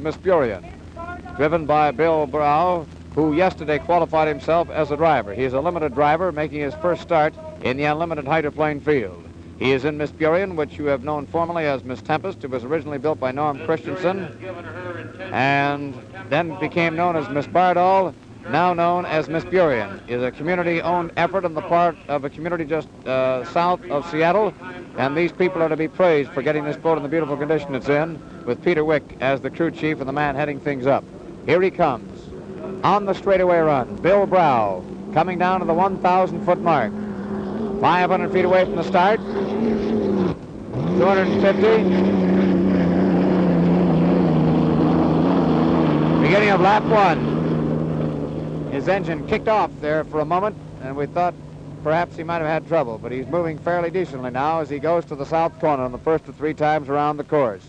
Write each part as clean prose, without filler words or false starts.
Miss Burien, driven by Bill Brow, who yesterday qualified himself as a driver. He is a limited driver making his first start in the unlimited hydroplane field. He is in Miss Burien, which you have known formerly as Miss Tempest. It was originally built by Norm Christensen and then became known as Miss Bardall, now known as Miss Burien. It is a community-owned effort on the part of a community just south of Seattle, and these people are to be praised for getting this boat in the beautiful condition it's in, with Peter Wick as the crew chief and the man heading things up. Here he comes. On the straightaway run, Bill Brow, coming down to the 1,000-foot mark. 500 feet away from the start. 250. Beginning of lap 1. His engine kicked off there for a moment, and we thought perhaps he might have had trouble, but he's moving fairly decently now as he goes to the south corner on the first of 3 times around the course.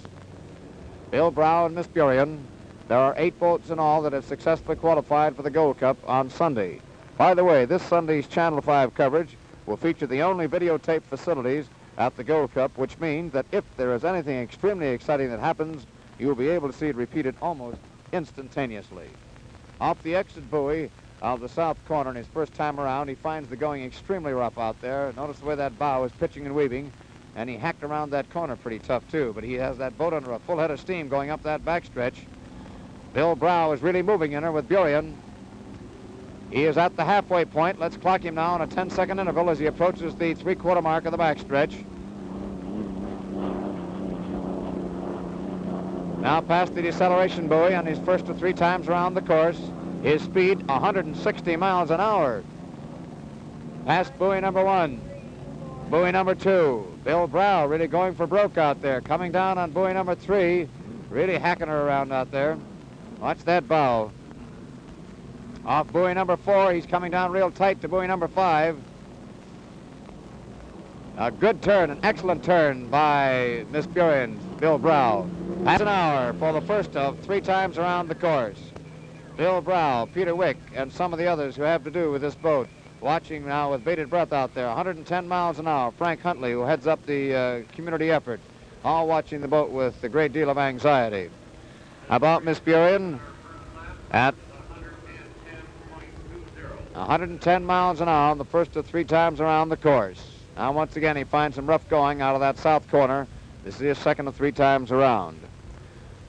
Bill Brow and Miss Burien. There are 8 boats in all that have successfully qualified for the Gold Cup on Sunday. By the way, this Sunday's Channel 5 coverage will feature the only videotape facilities at the Gold Cup, which means that if there is anything extremely exciting that happens, you will be able to see it repeated almost instantaneously. Off the exit buoy of the south corner in his first time around, he finds the going extremely rough out there. Notice the way that bow is pitching and weaving, and he hacked around that corner pretty tough too, but he has that boat under a full head of steam going up that backstretch. Bill Brow is really moving in her with Burien. He is at the halfway point. Let's clock him now on a 10-second interval as he approaches the 3/4 mark of the backstretch. Now past the deceleration buoy on his first of 3 times around the course. His speed, 160 miles an hour. Past buoy number 1. Buoy number 2. Bill Brow really going for broke out there. Coming down on buoy number 3. Really hacking her around out there. Watch that bow. Off buoy number 4, he's coming down real tight to buoy number 5. A good turn, an excellent turn by Miss Burien, Bill Brow. Half an hour for the first of 3 times around the course. Bill Brow, Peter Wick, and some of the others who have to do with this boat, watching now with bated breath out there. 110 miles an hour. Frank Huntley, who heads up the community effort, all watching the boat with a great deal of anxiety. About Miss Burien at 110 miles an hour on the first of 3 times around the course. Now once again he finds some rough going out of that south corner. This is his second of 3 times around.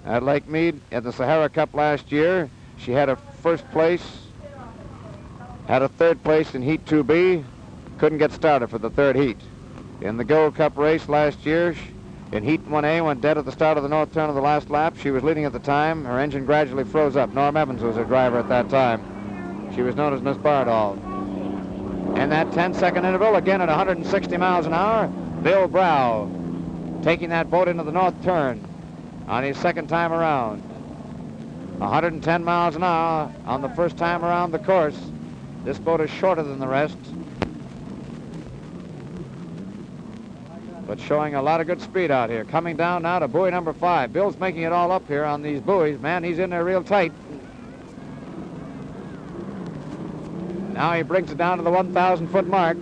At Lake Mead at the Sahara Cup last year, she had a first place, had a 3rd place in Heat 2B, couldn't get started for the 3rd heat. In the Gold Cup race last year, in Heat 1A, went dead at the start of the north turn of the last lap. She was leading at the time. Her engine gradually froze up. Norm Evans was her driver at that time. She was known as Miss Bardall. And that 10-second interval, again at 160 miles an hour, Bill Brow taking that boat into the north turn on his second time around. 110 miles an hour on the first time around the course. This boat is shorter than the rest, but showing a lot of good speed out here. Coming down now to buoy number 5. Bill's making it all up here on these buoys. Man, he's in there real tight. Now he brings it down to the 1,000-foot mark.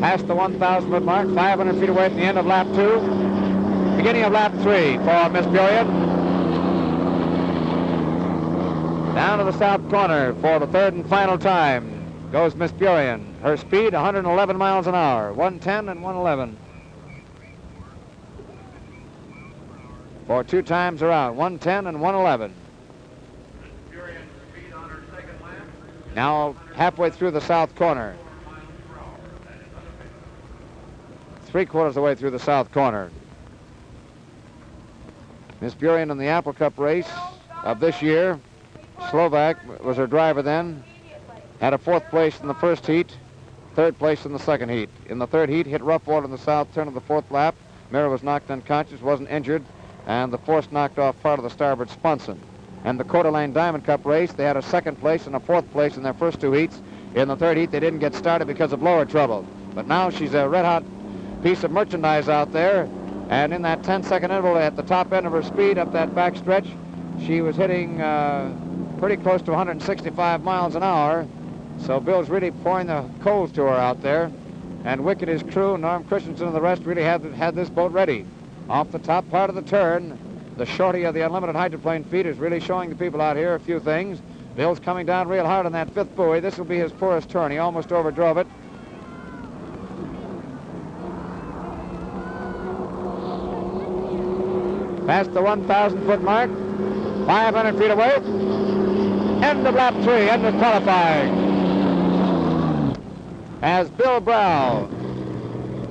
Past the 1,000-foot mark, 500 feet away from the end of lap 2. Beginning of lap 3 for Miss Burien. Down to the south corner for the 3rd and final time goes Miss Burien. Her speed, 111 miles an hour, 110 and 111. For 2 times around, 110 and 111. Now halfway through the south corner. 3/4 of the way through the south corner. Miss Burien in the Apple Cup race of this year. Slovak was her driver then. Had a 4th place in the first heat, 3rd place in the second heat. In the 3rd heat, hit rough water in the south turn of the 4th lap. Mira was knocked unconscious, wasn't injured, and the force knocked off part of the starboard spunson. And the Coeur d'Alene Diamond Cup race, they had a 2nd place and a 4th place in their first 2 heats. In the 3rd heat, they didn't get started because of lower trouble. But now she's a red-hot piece of merchandise out there, and in that 10-second interval at the top end of her speed up that back stretch, she was hitting pretty close to 165 miles an hour. So Bill's really pouring the coals to her out there. And Wick and his crew, Norm Christensen and the rest, really had this boat ready. Off the top part of the turn, the shorty of the unlimited hydroplane feet, is really showing the people out here a few things. Bill's coming down real hard on that fifth buoy. This will be his poorest turn. He almost overdrove it. Past the 1,000-foot mark, 500 feet away. End of lap 3, end of qualifying. As Bill Brow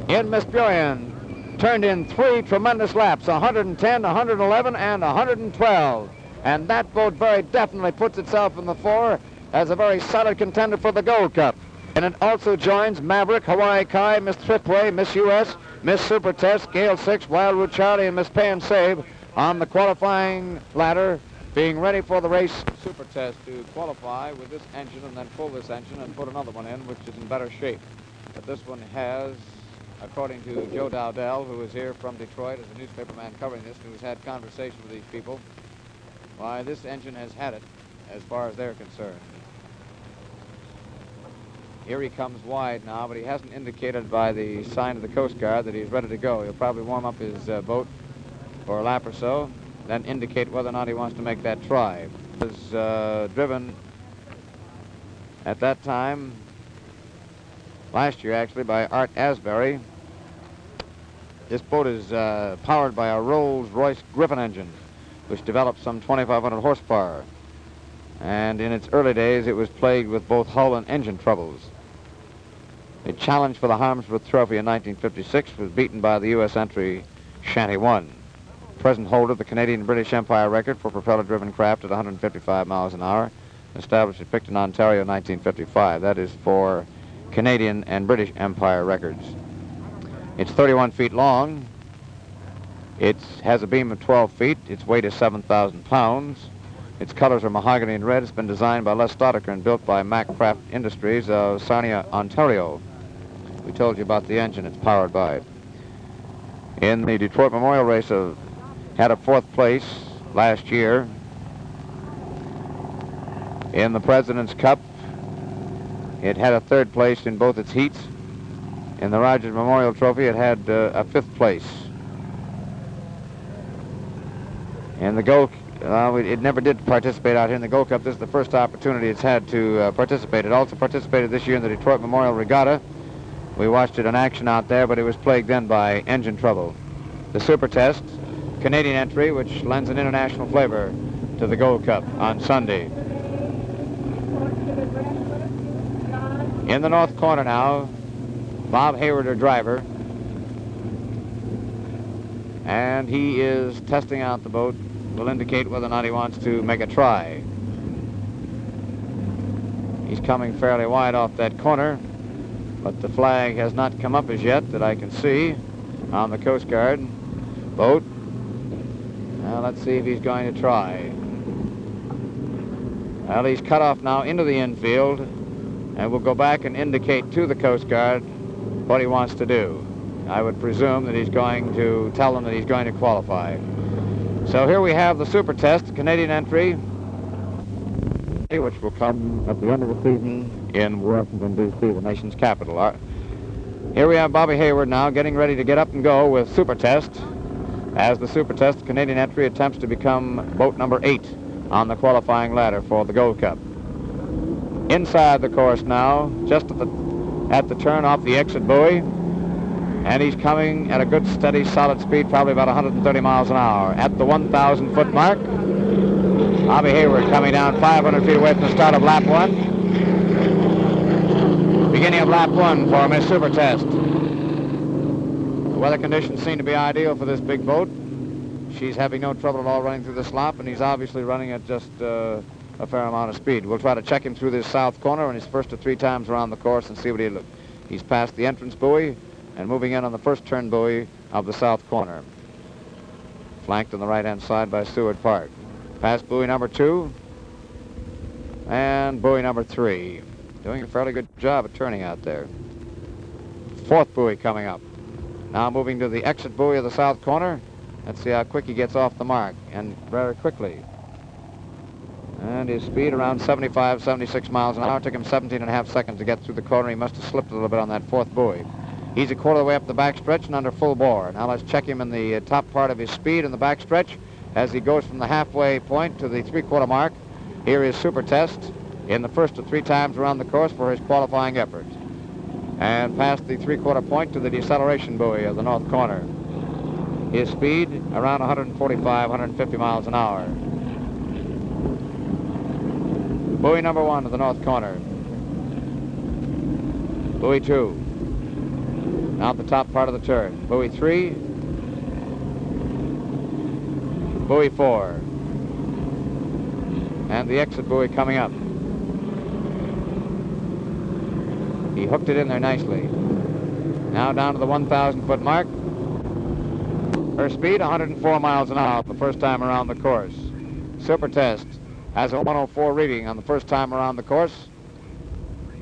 in Miss Burien turned in 3 tremendous laps, 110, 111, and 112. And that boat very definitely puts itself in the 4 as a very solid contender for the Gold Cup. And it also joins Maverick, Hawaii Kai, Miss Thriftway, Miss U.S., Miss Super Test, Gale 6, Wildwood Charlie, and Miss Pay and Save on the qualifying ladder, being ready for the race Super Test to qualify with this engine and then pull this engine and put another one in, which is in better shape. But this one has, according to Joe Dowdell, who is here from Detroit as a newspaperman covering this, who's had conversation with these people, why, this engine has had it as far as they're concerned. Here he comes wide now, but he hasn't indicated by the sign of the Coast Guard that he's ready to go. He'll probably warm up his boat for a lap or so, then indicate whether or not he wants to make that try. It was driven at that time, last year actually, by Art Asbury. This boat is powered by a Rolls-Royce Griffin engine, which developed some 2,500 horsepower. And in its early days, it was plagued with both hull and engine troubles. It challenged for the Harmsworth Trophy in 1956, was beaten by the U.S. entry Shanty 1. Present holder of the Canadian and British Empire record for propeller-driven craft at 155 miles an hour, established at Picton, Ontario in 1955. That is for Canadian and British Empire records. It's 31 feet long. It has a beam of 12 feet. Its weight is 7,000 pounds. Its colors are mahogany and red. It's been designed by Les Stoddicker and built by Mack Craft Industries of Sarnia, Ontario. We told you about the engine it's powered by. In the Detroit Memorial Race, had a 4th place last year. In the President's Cup, it had a 3rd place in both its heats. In the Rogers Memorial Trophy, it had a 5th place. In the Gold, it never did participate out here in the Gold Cup. This is the first opportunity it's had to participate. It also participated this year in the Detroit Memorial Regatta. We watched it in action out there, but it was plagued then by engine trouble. The Super Test, Canadian entry, which lends an international flavor to the Gold Cup on Sunday. In the north corner now, Bob Hayward, our driver, and he is testing out the boat. Will indicate whether or not he wants to make a try. He's coming fairly wide off that corner, but the flag has not come up as yet that I can see on the Coast Guard boat. Now let's see if he's going to try. Well, he's cut off now into the infield, and will go back and indicate to the Coast Guard what he wants to do. I would presume that he's going to tell them that he's going to qualify. So here we have the Super Test, Canadian entry, which will come at the end of the season in Washington, D.C., the nation's capital. Here we have Bobby Hayward now getting ready to get up and go with Super Test, as the Super Test Canadian entry attempts to become boat number 8 on the qualifying ladder for the Gold Cup. Inside the course now, just at the turn off the exit buoy, and he's coming at a good, steady, solid speed, probably about 130 miles an hour. At the 1,000-foot mark, Bobby Hayward coming down 500 feet away from the start of lap 1. Beginning of lap 1 for Miss Super Test. The weather conditions seem to be ideal for this big boat. She's having no trouble at all running through the slop, and he's obviously running at just a fair amount of speed. We'll try to check him through this south corner on his first of 3 times around the course and see what he looks. He's past the entrance buoy and moving in on the first turn buoy of the south corner. Flanked on the right-hand side by Seward Park. Past buoy number 2 and buoy number 3. Doing a fairly good job of turning out there. 4th buoy coming up. Now moving to the exit buoy of the south corner. Let's see how quick he gets off the mark, and very quickly. And his speed around 75, 76 miles an hour. Took him 17.5 seconds to get through the corner. He must have slipped a little bit on that 4th buoy. He's a quarter of the way up the backstretch and under full bore. Now let's check him in the top part of his speed in the backstretch. as he goes from the halfway point to the three-quarter mark. Here is Super Test in the first of 3 times around the course for his qualifying effort. And past the three-quarter point to the deceleration buoy of the north corner. His speed around 145, 150 miles an hour. Buoy number 1 of the north corner. Buoy 2. Now at the top part of the turn. Buoy 3. Buoy 4. And the exit buoy coming up. He hooked it in there nicely. Now down to the 1,000-foot mark. Her speed, 104 miles an hour the first time around the course. Super Test has a 104 reading on the first time around the course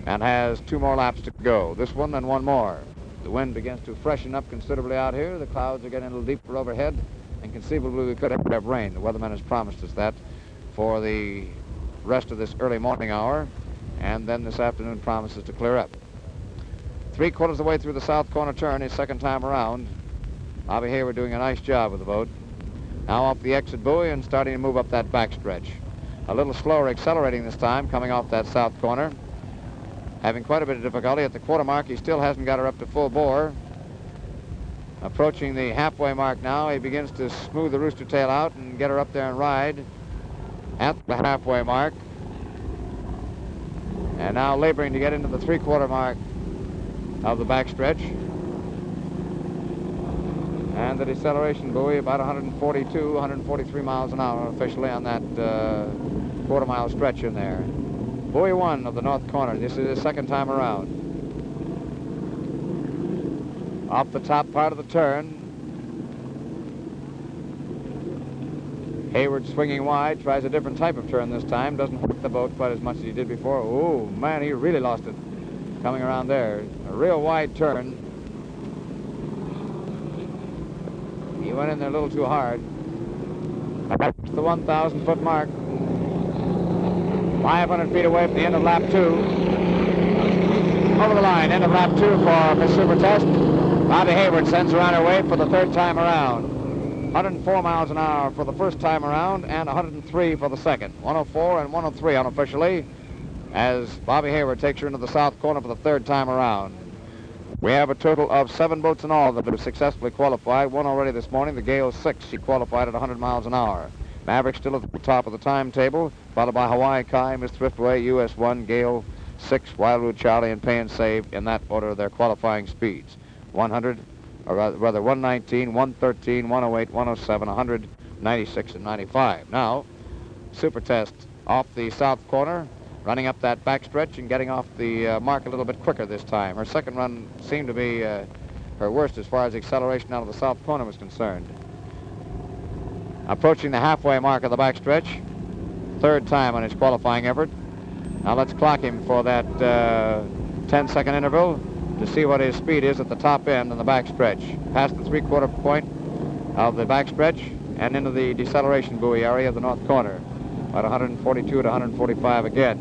and has 2 more laps to go. This one and 1 more. The wind begins to freshen up considerably out here. The clouds are getting a little deeper overhead, and conceivably we could have rain. The weatherman has promised us that for the rest of this early morning hour, and then this afternoon promises to clear up. 3/4 of the way through the south corner turn, his second time around. Bobby Hayward doing a nice job with the boat. Now off the exit buoy and starting to move up that backstretch. A little slower accelerating this time, coming off that south corner. Having quite a bit of difficulty at the quarter mark. He still hasn't got her up to full bore. Approaching the halfway mark now, he begins to smooth the rooster tail out and get her up there and ride at the halfway mark. And now laboring to get into the 3/4 mark of the backstretch. And the deceleration buoy about 142, 143 miles an hour officially on that quarter-mile stretch in there. Buoy 1 of the north corner. This is his second time around. Off the top part of the turn. Hayward swinging wide, tries a different type of turn this time. Doesn't hook the boat quite as much as he did before. Oh, man, he really lost it coming around there. A real wide turn. He went in there a little too hard. Back to the 1,000-foot mark. 500 feet away from the end of lap 2. Over the line, end of lap 2 for Miss Super Test. Bobby Hayward sends her on her way for the third time around. 104 miles an hour for the first time around and 103 for the second. 104 and 103 unofficially as Bobby Hayward takes her into the south corner for the third time around. We have a total of 7 boats in all that have successfully qualified. One already this morning, the Gale 6. She qualified at 100 miles an hour. Maverick still at the top of the timetable, followed by Hawaii Kai, Miss Thriftway, US 1, Gale 6, Wildwood Charlie, and Pay and Save in that order of their qualifying speeds. 100, or rather 119, 113, 108, 107, 100, 96, and 95. Now, Super Test off the south corner, running up that backstretch and getting off the mark a little bit quicker this time. Her second run seemed to be her worst as far as acceleration out of the south corner was concerned. Approaching the halfway mark of the backstretch, third time on his qualifying effort. Now let's clock him for that 10-second interval to see what his speed is at the top end on the backstretch. Past the 3/4 point of the backstretch and into the deceleration buoy area of the north corner. About 142 to 145 again.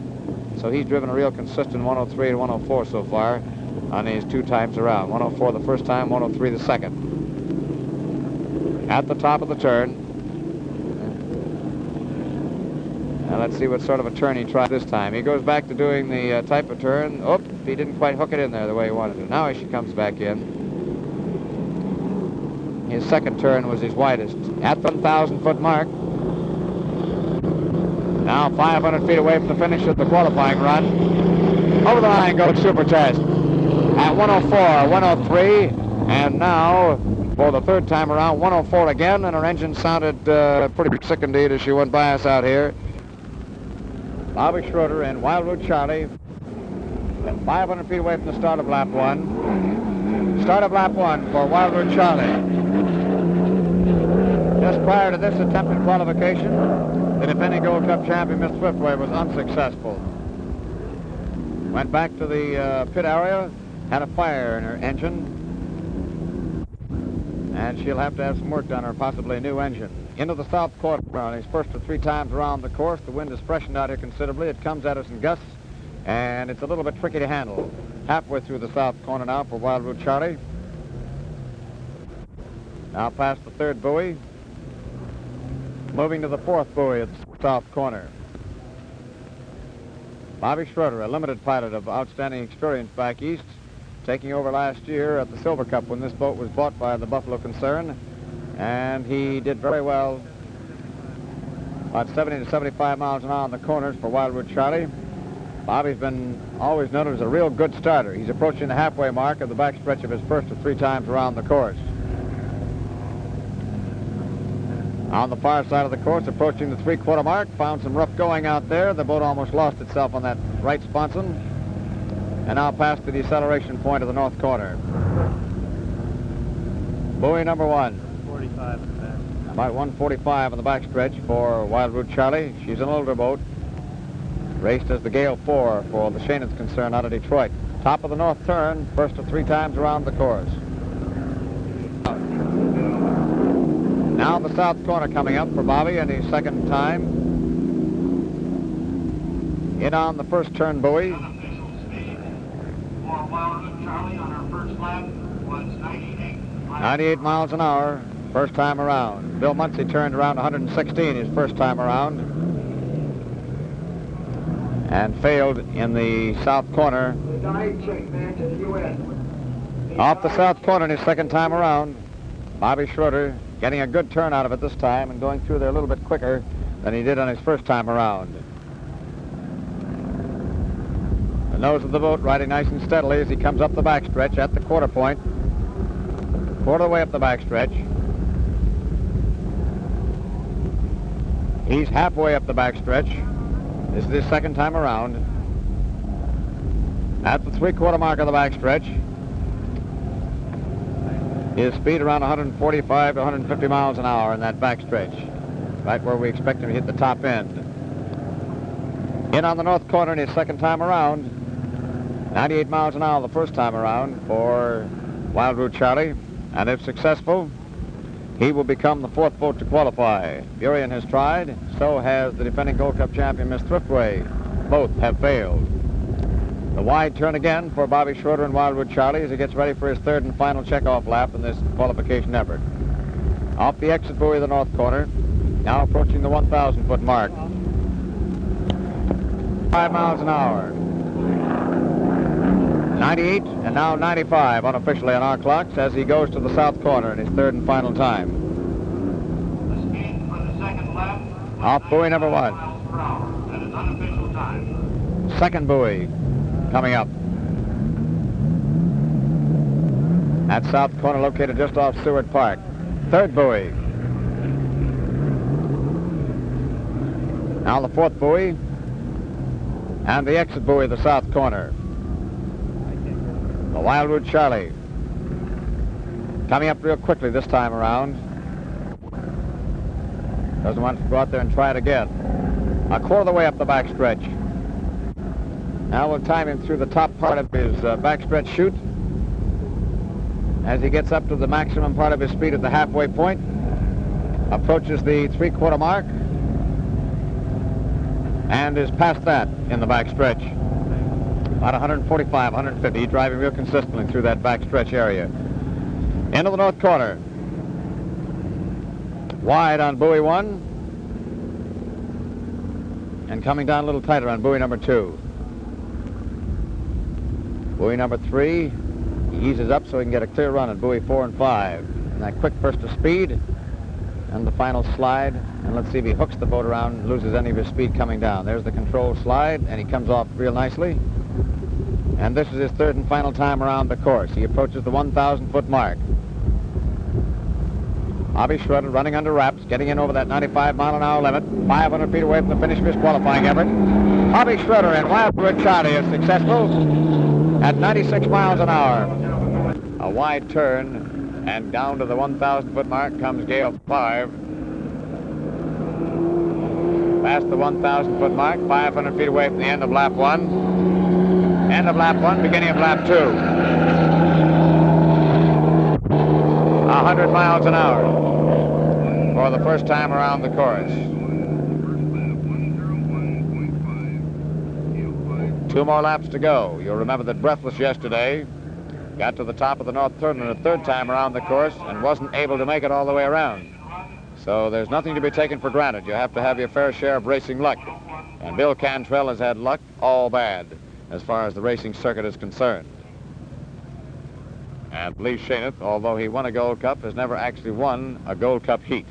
So he's driven a real consistent 103 to 104 so far on his 2 times around. 104 the first time, 103 the second. At the top of the turn. Now let's see what sort of a turn he tried this time. He goes back to doing the type of turn. Oh, he didn't quite hook it in there the way he wanted to. Now she comes back in. His second turn was his widest. At the 1,000-foot mark. Now 500 feet away from the finish of the qualifying run. Over the line goes Super Test. At 104, 103, and now for the third time around, 104 again, and her engine sounded pretty sick indeed as she went by us out here. Bobby Schroeder and Wildwood Charlie, and 500 feet away from the start of lap 1. Start of lap 1 for Wildwood Charlie. Just prior to this attempted qualification, the defending Gold Cup champion, Miss Thriftway, was unsuccessful. Went back to the pit area, had a fire in her engine, and she'll have to have some work done, or possibly a new engine. Into the south quarter on his first of 3 times around the course. The wind has freshened out here considerably. It comes at us in gusts, and it's a little bit tricky to handle. Halfway through the south corner now for Wildwood Charlie. Now past the third buoy. Moving to the fourth buoy at the south corner. Bobby Schroeder, a limited pilot of outstanding experience back east, taking over last year at the Silver Cup when this boat was bought by the Buffalo concern, and he did very well, about 70 to 75 miles an hour on the corners for Wildwood Charlie. Bobby's been always noted as a real good starter. He's approaching the halfway mark of the backstretch of his first of 3 times around the course. On the far side of the course, approaching the 3/4 mark, found some rough going out there. The boat almost lost itself on that right sponson, and now past the deceleration point of the north corner. Buoy number 1. 45 in the back. About 145 on the backstretch for Wildwood Charlie. She's an older boat. Raced as the Gale 4 for the Shannons concern out of Detroit. Top of the north turn, first of 3 times around the course. Now the south corner coming up for Bobby and his second time. In on the first turn buoy. 98 miles an hour, first time around. Bill Munsey turned around 116 his first time around, and failed in the south corner. Off the south corner in his second time around. Bobby Schroeder getting a good turn out of it this time and going through there a little bit quicker than he did on his first time around. The nose of the boat riding nice and steadily as he comes up the backstretch at the quarter point. Quarter way up the backstretch. He's halfway up the backstretch. This is his second time around. At the 3/4 mark of the backstretch. His speed around 145 to 150 miles an hour in that backstretch, right where we expect him to hit the top end. In on the north corner in his second time around, 98 miles an hour the first time around for Wildwood Charlie, and if successful, he will become the 4th boat to qualify. Burien has tried, so has the defending Gold Cup champion Miss Thriftway. Both have failed. The wide turn again for Bobby Schroeder and Wildwood Charlie as he gets ready for his 3rd and final checkoff lap in this qualification effort. Off the exit buoy of the north corner, now approaching the 1,000-foot mark. 5 miles an hour. 98 and now 95 unofficially on our clocks as he goes to the south corner in his 3rd and final time. The speed for the second lap. Off buoy number 1. That is unofficial time. Second buoy coming up. At south corner located just off Seward Park. 3rd buoy. Now the 4th buoy and the exit buoy of the south corner. The Wildwood Charlie coming up real quickly this time around. Doesn't want to go out there and try it again. A quarter of the way up the backstretch. Now we'll time him through the top part of his backstretch chute as he gets up to the maximum part of his speed at the halfway point, approaches the 3/4 mark, and is past that in the backstretch. About 145, 150, driving real consistently through that backstretch area. Into the north corner. Wide on buoy 1, and coming down a little tighter on buoy number 2. Buoy number 3, he eases up so he can get a clear run at buoy 4 and 5. And that quick burst of speed and the final slide. And let's see if he hooks the boat around and loses any of his speed coming down. There's the control slide, and he comes off real nicely. And this is his 3rd and final time around the course. He approaches the 1,000-foot mark. Bobby Schroeder running under wraps, getting in over that 95-mile-an-hour limit, 500 feet away from the finish of his qualifying effort. Bobby Schroeder and Wildwood Charlie is successful at 96 miles an hour. A wide turn, and down to the 1,000-foot mark comes Gale 5. Past the 1,000-foot mark, 500 feet away from the end of lap 1. End of lap 1, beginning of lap 2. 100 miles an hour for the first time around the course. 2 more laps to go. You'll remember that Breathless yesterday got to the top of the north turn and a 3rd time around the course and wasn't able to make it all the way around. So there's nothing to be taken for granted. You have to have your fair share of racing luck. And Bill Cantrell has had luck all bad as far as the racing circuit is concerned. And Lee Shaneth, although he won a Gold Cup, has never actually won a Gold Cup heat.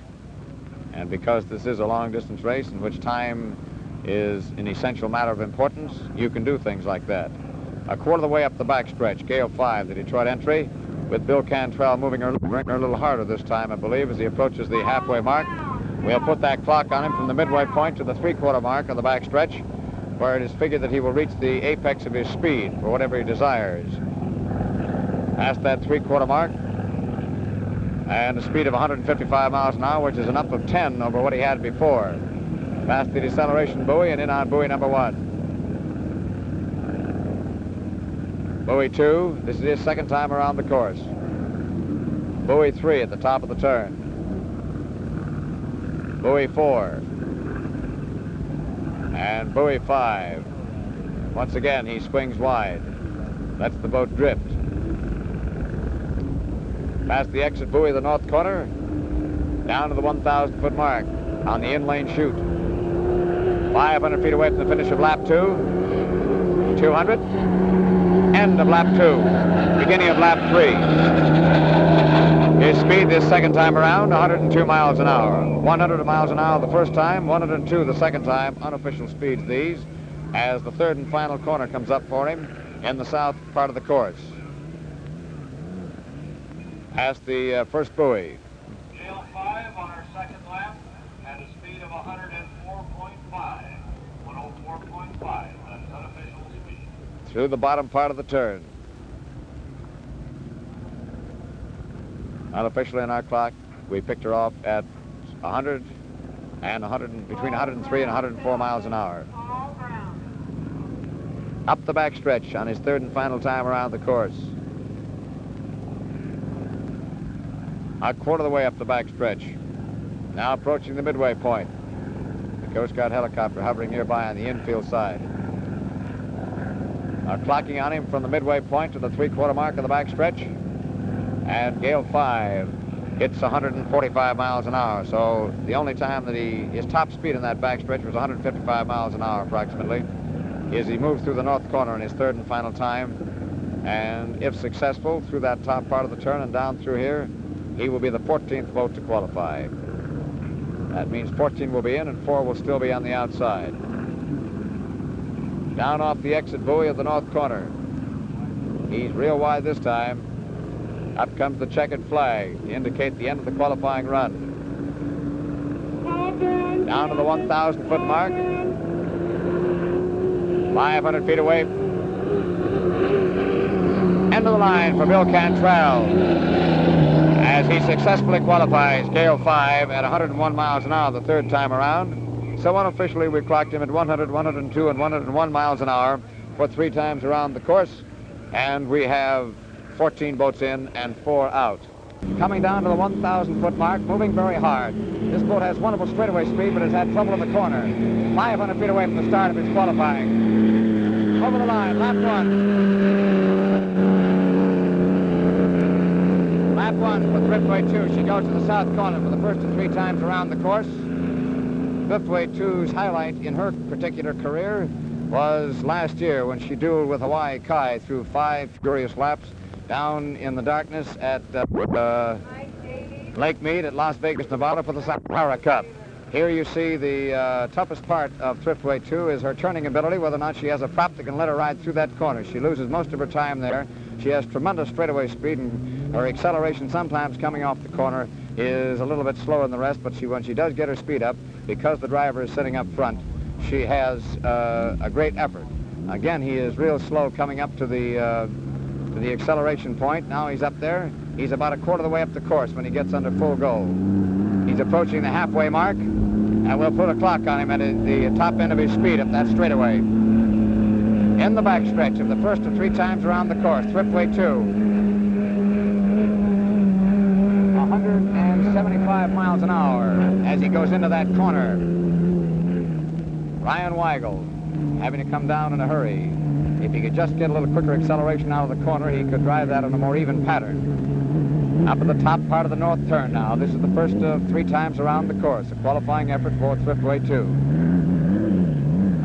And because this is a long-distance race in which time is an essential matter of importance, you can do things like that. A quarter of the way up the backstretch, Gale 5, the Detroit entry, with Bill Cantrell moving her a little harder this time, I believe, as he approaches the halfway mark. We'll put that clock on him from the midway point to the three-quarter mark of the backstretch, where it is figured that he will reach the apex of his speed for whatever he desires. Past that three-quarter mark, and a speed of 155 miles an hour, which is an up of 10 over what he had before. Past the deceleration buoy and in on buoy number 1. Buoy 2, this is his second time around the course. Buoy 3 at the top of the turn. Buoy 4. And buoy 5. Once again, he swings wide. Lets the boat drift. Past the exit buoy of the north corner, down to the 1,000-foot mark on the in-lane chute. 500 feet away from the finish of lap 2. 200. End of lap 2. Beginning of lap 3. His speed this second time around, 102 miles an hour. 100 miles an hour the first time, 102 the second time. Unofficial speeds these, as the third and final corner comes up for him in the south part of the course. Past the first buoy. Gale 5 on our second lap at a speed of 104.5. 104.5, that's unofficial speed. Through the bottom part of the turn. Unofficially in our clock, we picked her off at 100 and between 103 and 104 miles an hour. Up the backstretch on his third and final time around the course. A quarter of the way up the backstretch. Now approaching the midway point. The Coast Guard helicopter hovering nearby on the infield side. Clocking on him from the midway point to the three-quarter mark of the backstretch. And Gale 5 hits 145 miles an hour. So the only time that his top speed in that backstretch was 155 miles an hour approximately, as he moves through the north corner in his third and final time. And if successful through that top part of the turn and down through here, he will be the 14th boat to qualify. That means 14 will be in and 4 will still be on the outside. Down off the exit buoy of the north corner. He's real wide this time. Up comes the checkered flag to indicate the end of the qualifying run. Down to the 1,000-foot mark. 500 feet away. End of the line for Bill Cantrell, as he successfully qualifies Gale 5 at 101 miles an hour the third time around. So unofficially, we clocked him at 100, 102, and 101 miles an hour for 3 times around the course. And we have 14 boats in and 4 out. Coming down to the 1,000-foot mark, moving very hard. This boat has wonderful straightaway speed, but has had trouble in the corner. 500 feet away from the start of its qualifying. Over the line, lap 1. Lap 1 for Thriftway 2. She goes to the south corner for the first of 3 times around the course. Thriftway 2's highlight in her particular career was last year when she dueled with Hawaii Kai through 5 furious laps down in the darkness at Lake Mead at Las Vegas, Nevada for the Sahara Cup. Here you see the toughest part of Thriftway 2 is her turning ability, whether or not she has a prop that can let her ride through that corner. She loses most of her time there. She has tremendous straightaway speed, and her acceleration sometimes coming off the corner is a little bit slower than the rest, but when she does get her speed up, because the driver is sitting up front, she has a great effort. Again, he is real slow coming up to the acceleration point. Now he's up there. He's about a quarter of the way up the course when he gets under full go. He's approaching the halfway mark, and we'll put a clock on him at the top end of his speed up that straightaway. In the backstretch of the first of 3 times around the course, Thriftway 2. 175 miles an hour as he goes into that corner. Ryan Weigel having to come down in a hurry. If he could just get a little quicker acceleration out of the corner, he could drive that on a more even pattern. Up at the top part of the north turn now. This is the first of 3 times around the course, a qualifying effort for Thriftway 2.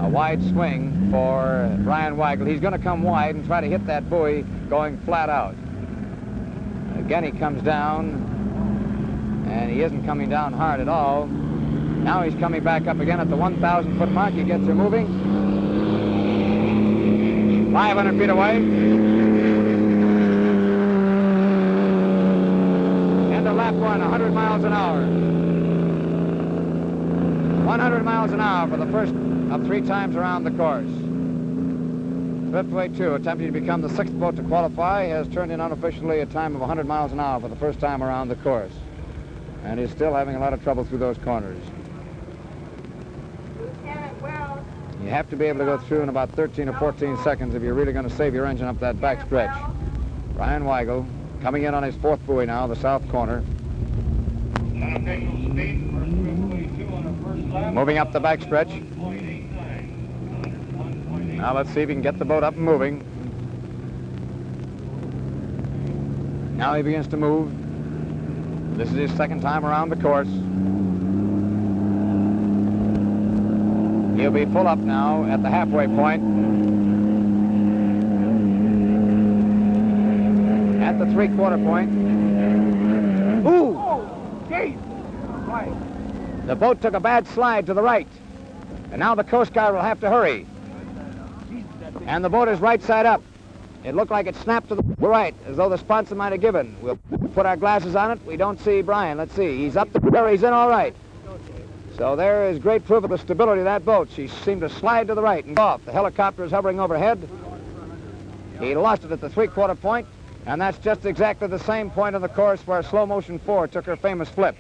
A wide swing for Brian Weigel. He's going to come wide and try to hit that buoy going flat out. Again, he comes down, and he isn't coming down hard at all. Now he's coming back up again at the 1,000-foot mark. He gets her moving. 500 feet away. End of lap 1, 100 miles an hour. 100 miles an hour for the first of 3 times around the course. Thriftway 2, attempting to become the 6th boat to qualify, has turned in unofficially a time of 100 miles an hour for the first time around the course. And is still having a lot of trouble through those corners. You have to be able to go through in about 13 or 14 seconds if you're really going to save your engine up that back stretch. Brian Weigel coming in on his 4th buoy now, the south corner. Moving up the back stretch. Now let's see if he can get the boat up and moving. Now he begins to move. This is his 2nd time around the course. He'll be full up now at the halfway point. At the 3/4 point. Ooh! The boat took a bad slide to the right. And now the Coast Guard will have to hurry. And the boat is right side up. It looked like it snapped to the right, as though the sponsor might have given. We'll put our glasses on it. We don't see Brian. Let's see. He's up there. He's in all right. So there is great proof of the stability of that boat. She seemed to slide to the right and go off. The helicopter is hovering overhead. He lost it at the 3/4 point, and that's just exactly the same point of the course where Slow Motion 4 took her famous flip.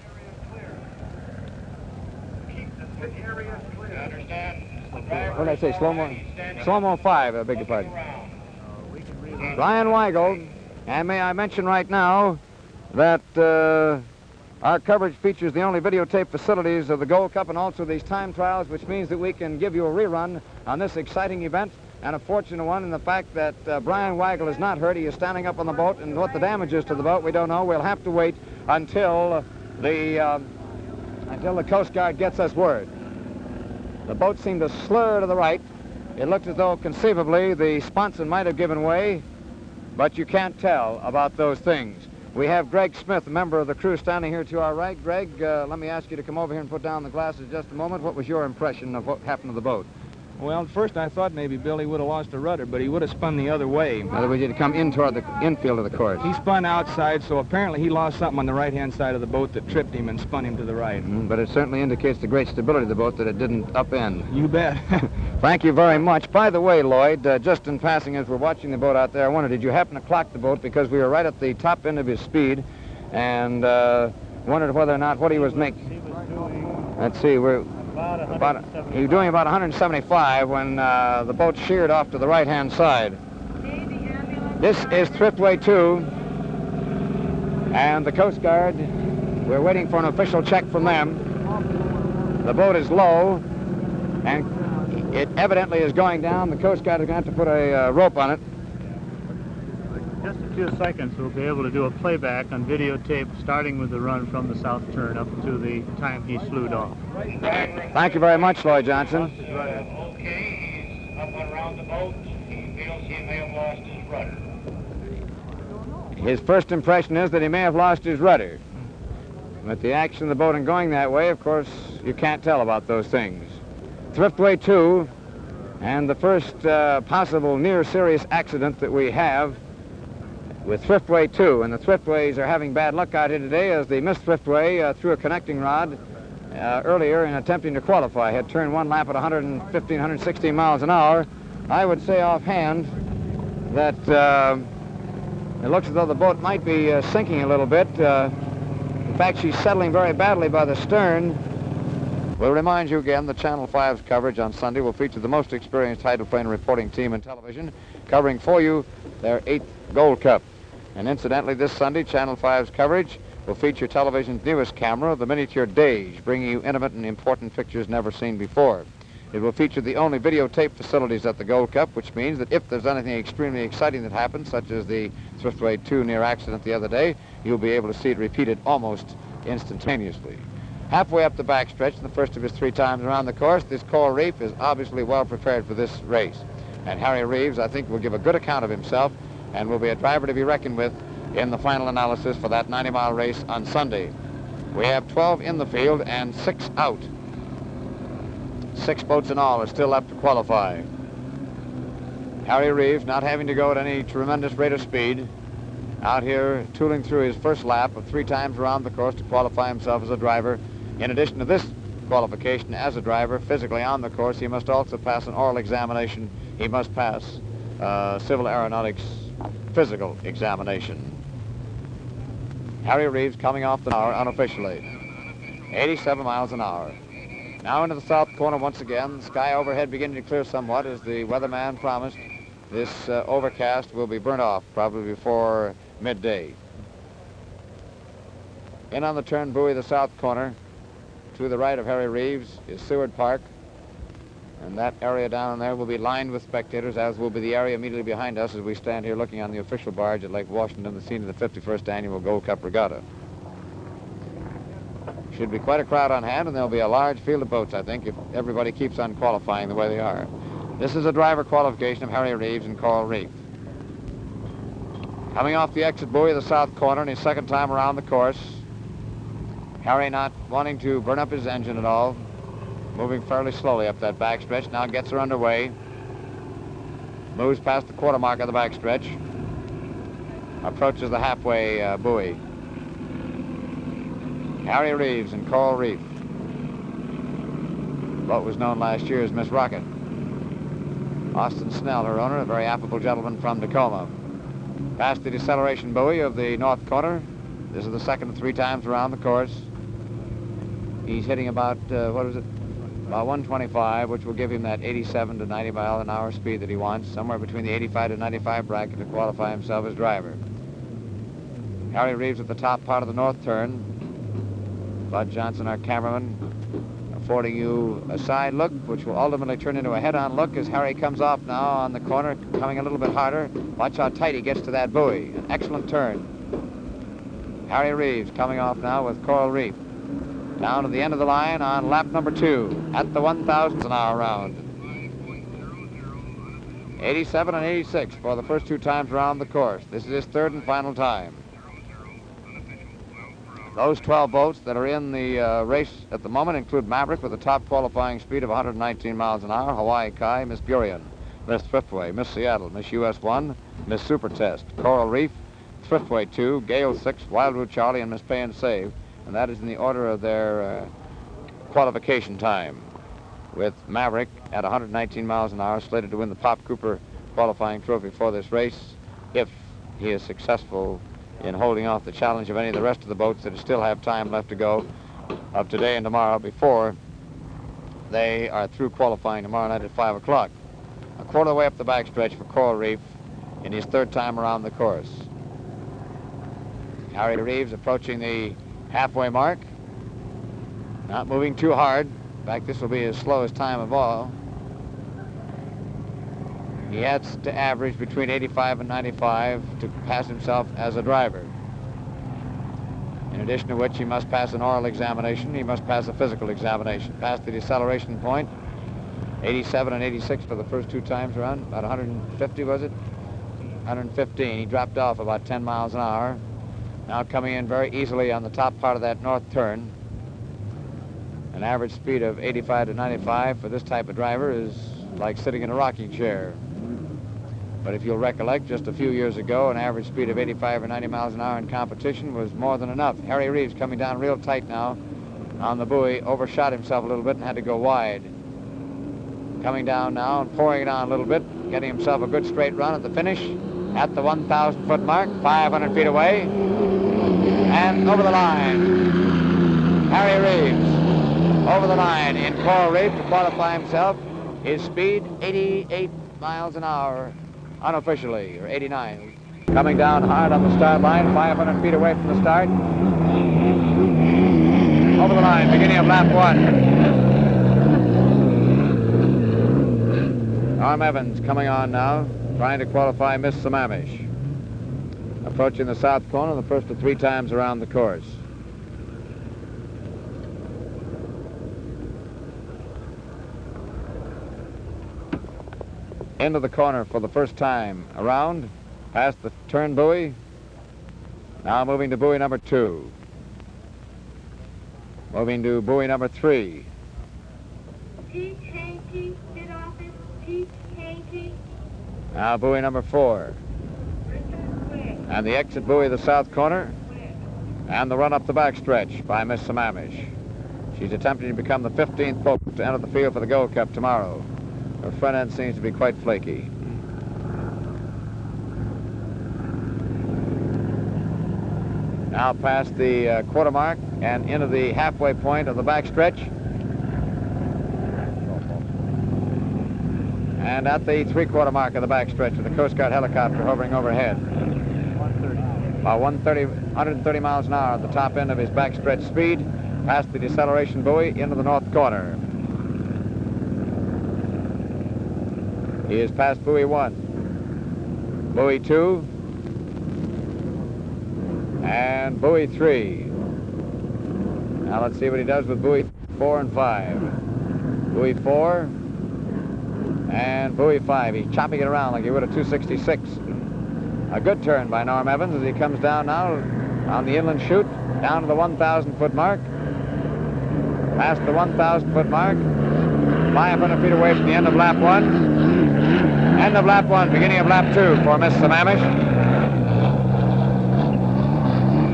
What did I say? Slow-mo 5, I beg your pardon. Brian Weigel, and may I mention right now that our coverage features the only videotape facilities of the Gold Cup and also these time trials, which means that we can give you a rerun on this exciting event, and a fortunate one in the fact that Brian Weigel is not hurt. He is standing up on the boat, and what the damage is to the boat, we don't know. We'll have to wait until the Coast Guard gets us word. The boat seemed to slur to the right. It looked as though conceivably the sponson might have given way, but you can't tell about those things. We have Greg Smith, a member of the crew, standing here to our right. Greg, let me ask you to come over here and put down the glasses just a moment. What was your impression of what happened to the boat? Well, at first I thought maybe Billy would have lost the rudder, but he would have spun the other way. In other words, he'd come in toward the infield of the course. He spun outside, so apparently he lost something on the right-hand side of the boat that tripped him and spun him to the right. But it certainly indicates the great stability of the boat that it didn't upend. You bet. Thank you very much. By the way, Lloyd, just in passing as we're watching the boat out there, I wondered, did you happen to clock the boat? Because we were right at the top end of his speed, and wondered whether or not what he was making. Let's see, he was doing about 175 when the boat sheared off to the right-hand side. This is Thriftway 2, and the Coast Guard, we're waiting for an official check from them. The boat is low, and it evidently is going down. The Coast Guard is going to have to put a rope on it. Just a few seconds, we'll be able to do a playback on videotape, starting with the run from the south turn up to the time he slewed off. Thank you very much, Lloyd Johnson. Okay, he's up and around the boat. He feels he may have lost his rudder. His first impression is that he may have lost his rudder. But the action of the boat and going that way, of course, you can't tell about those things. Thriftway 2, and the first possible near-serious accident that we have with Thriftway 2, and the Thriftways are having bad luck out here today as they missed Thriftway through a connecting rod earlier in attempting to qualify. Had turned one lap at 115, 116 miles an hour. I would say offhand that it looks as though the boat might be sinking a little bit. In fact, she's settling very badly by the stern. We'll remind you again that Channel 5's coverage on Sunday will feature the most experienced hydroplane reporting team in television, covering for you their 8th Gold Cup. And incidentally, this Sunday, Channel 5's coverage will feature television's newest camera, the Miniature Dage, bringing you intimate and important pictures never seen before. It will feature the only videotape facilities at the Gold Cup, which means that if there's anything extremely exciting that happens, such as the Thriftway 2 near accident the other day, you'll be able to see it repeated almost instantaneously. Halfway up the backstretch, in the first of his 3 times around the course, this Coral Reef is obviously well prepared for this race. And Harry Reeves, I think, will give a good account of himself and will be a driver to be reckoned with in the final analysis for that 90-mile race on Sunday. We have 12 in the field and 6 out. 6 boats in all are still left to qualify. Harry Reeves, not having to go at any tremendous rate of speed, out here tooling through his first lap of 3 times around the course to qualify himself as a driver. In addition to this qualification as a driver, physically on the course, he must also pass an oral examination. He must pass civil aeronautics physical examination. Harry Reeves coming off the hour unofficially. 87 miles an hour. Now into the south corner once again. The sky overhead beginning to clear somewhat as the weatherman promised. This overcast will be burnt off probably before midday. In on the turn buoy, the south corner. To the right of Harry Reeves is Seward Park. And that area down there will be lined with spectators, as will be the area immediately behind us as we stand here looking on the official barge at Lake Washington, the scene of the 51st Annual Gold Cup Regatta. Should be quite a crowd on hand, and there'll be a large field of boats, I think, if everybody keeps on qualifying the way they are. This is a driver qualification of Harry Reeves and Coral Reef. Coming off the exit buoy of the south corner in his 2nd time around the course. Harry not wanting to burn up his engine at all. Moving fairly slowly up that backstretch. Now gets her underway. Moves past the quarter mark of the backstretch. Approaches the halfway buoy. Harry Reeves and Coral Reef. Boat was known last year as Miss Rocket. Austin Snell, her owner, a very affable gentleman from Tacoma. Past the deceleration buoy of the north corner. This is the 2nd of 3 times around the course. He's hitting about, about 125, which will give him that 87 to 90 mile an hour speed that he wants, somewhere between the 85 to 95 bracket to qualify himself as driver. Harry Reeves at the top part of the north turn. Bud Johnson, our cameraman, affording you a side look, which will ultimately turn into a head-on look as Harry comes off now on the corner, coming a little bit harder. Watch how tight he gets to that buoy. An excellent turn. Harry Reeves coming off now with Coral Reef. Down to the end of the line on lap number 2 at the 1,000 an hour round. 87 and 86 for the first 2 times around the course. This is his 3rd and final time. Those 12 boats that are in the race at the moment include Maverick with a top qualifying speed of 119 miles an hour, Hawaii Kai, Miss Burien, Miss Thriftway, Miss Seattle, Miss US 1, Miss Super Test, Coral Reef, Thriftway 2, Gale 6, Wildwood Charlie, and Miss Pay and Save. And that is in the order of their qualification time, with Maverick at 119 miles an hour slated to win the Pop Cooper qualifying trophy for this race if he is successful in holding off the challenge of any of the rest of the boats that still have time left to go of today and tomorrow before they are through qualifying tomorrow night at 5 o'clock. A quarter of the way up the backstretch for Coral Reef in his 3rd time around the course. Harry Reeves approaching the halfway mark. Not moving too hard. In fact, this will be his slowest time of all. He has to average between 85 and 95 to pass himself as a driver. In addition to which, he must pass an oral examination. He must pass a physical examination. Past the deceleration point, 87 and 86 for the first 2 times around. About 150, was it? 115. He dropped off about 10 miles an hour. Now coming in very easily on the top part of that north turn. An average speed of 85 to 95 for this type of driver is like sitting in a rocking chair. But if you'll recollect, just a few years ago, an average speed of 85 or 90 miles an hour in competition was more than enough. Harry Reeves coming down real tight now on the buoy, overshot himself a little bit and had to go wide. Coming down now and pouring it on a little bit, getting himself a good straight run at the finish at the 1,000-foot mark, 500 feet away, and over the line. Harry Reeves over the line in Coral Reef to qualify himself. His speed, 88 miles an hour, unofficially, or 89. Coming down hard on the start line, 500 feet away from the start. Over the line, beginning of lap 1. Norm Evans coming on now, trying to qualify Miss Sammamish. Approaching the south corner the first of 3 times around the course. Into the corner for the first time around, past the turn buoy. Now moving to buoy number 2. Moving to buoy number 3. Pete Hankey, head office, Pete Hankey. Now buoy number 4. Richard West. And the exit buoy of the south corner. And the run up the backstretch by Miss Sammamish. She's attempting to become the 15th boat to enter the field for the Gold Cup tomorrow. Her front end seems to be quite flaky. Now past the quarter mark and into the halfway point of the backstretch. And at the 3/4 mark of the backstretch with the Coast Guard helicopter hovering overhead. 130. About 130 miles an hour at the top end of his backstretch speed, past the deceleration buoy into the north corner. He is past buoy 1, buoy 2, and buoy 3. Now let's see what he does with buoy 4 and 5. Buoy 4 and buoy 5. He's chopping it around like he would a 266. A good turn by Norm Evans as he comes down now on the inland chute, down to the 1,000-foot mark. Past the 1,000-foot mark, 500 feet away from the end of lap 1. End of lap 1, beginning of lap 2 for Miss Sammamish.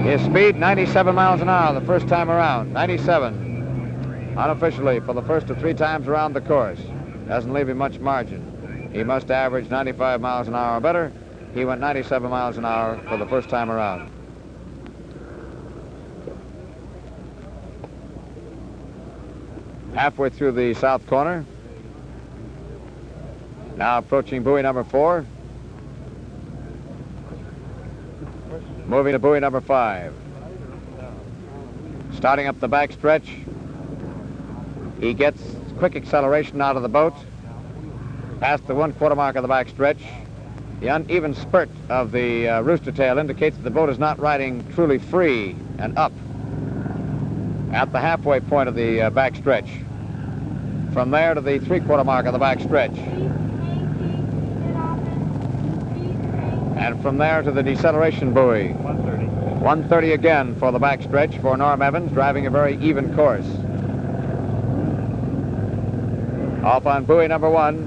His speed, 97 miles an hour the first time around. 97, unofficially, for the first of 3 times around the course. Doesn't leave him much margin. He must average 95 miles an hour or better. He went 97 miles an hour for the first time around. Halfway through the south corner. Now approaching buoy number 4. Moving to buoy number 5. Starting up the backstretch. He gets quick acceleration out of the boat. Past the 1/4 mark of the backstretch. The uneven spurt of the rooster tail indicates that the boat is not riding truly free and up at the halfway point of the backstretch. From there to the 3/4 mark of the backstretch. And from there to the deceleration buoy. 130. 130 again for the backstretch for Norm Evans, driving a very even course. Off on buoy number 1.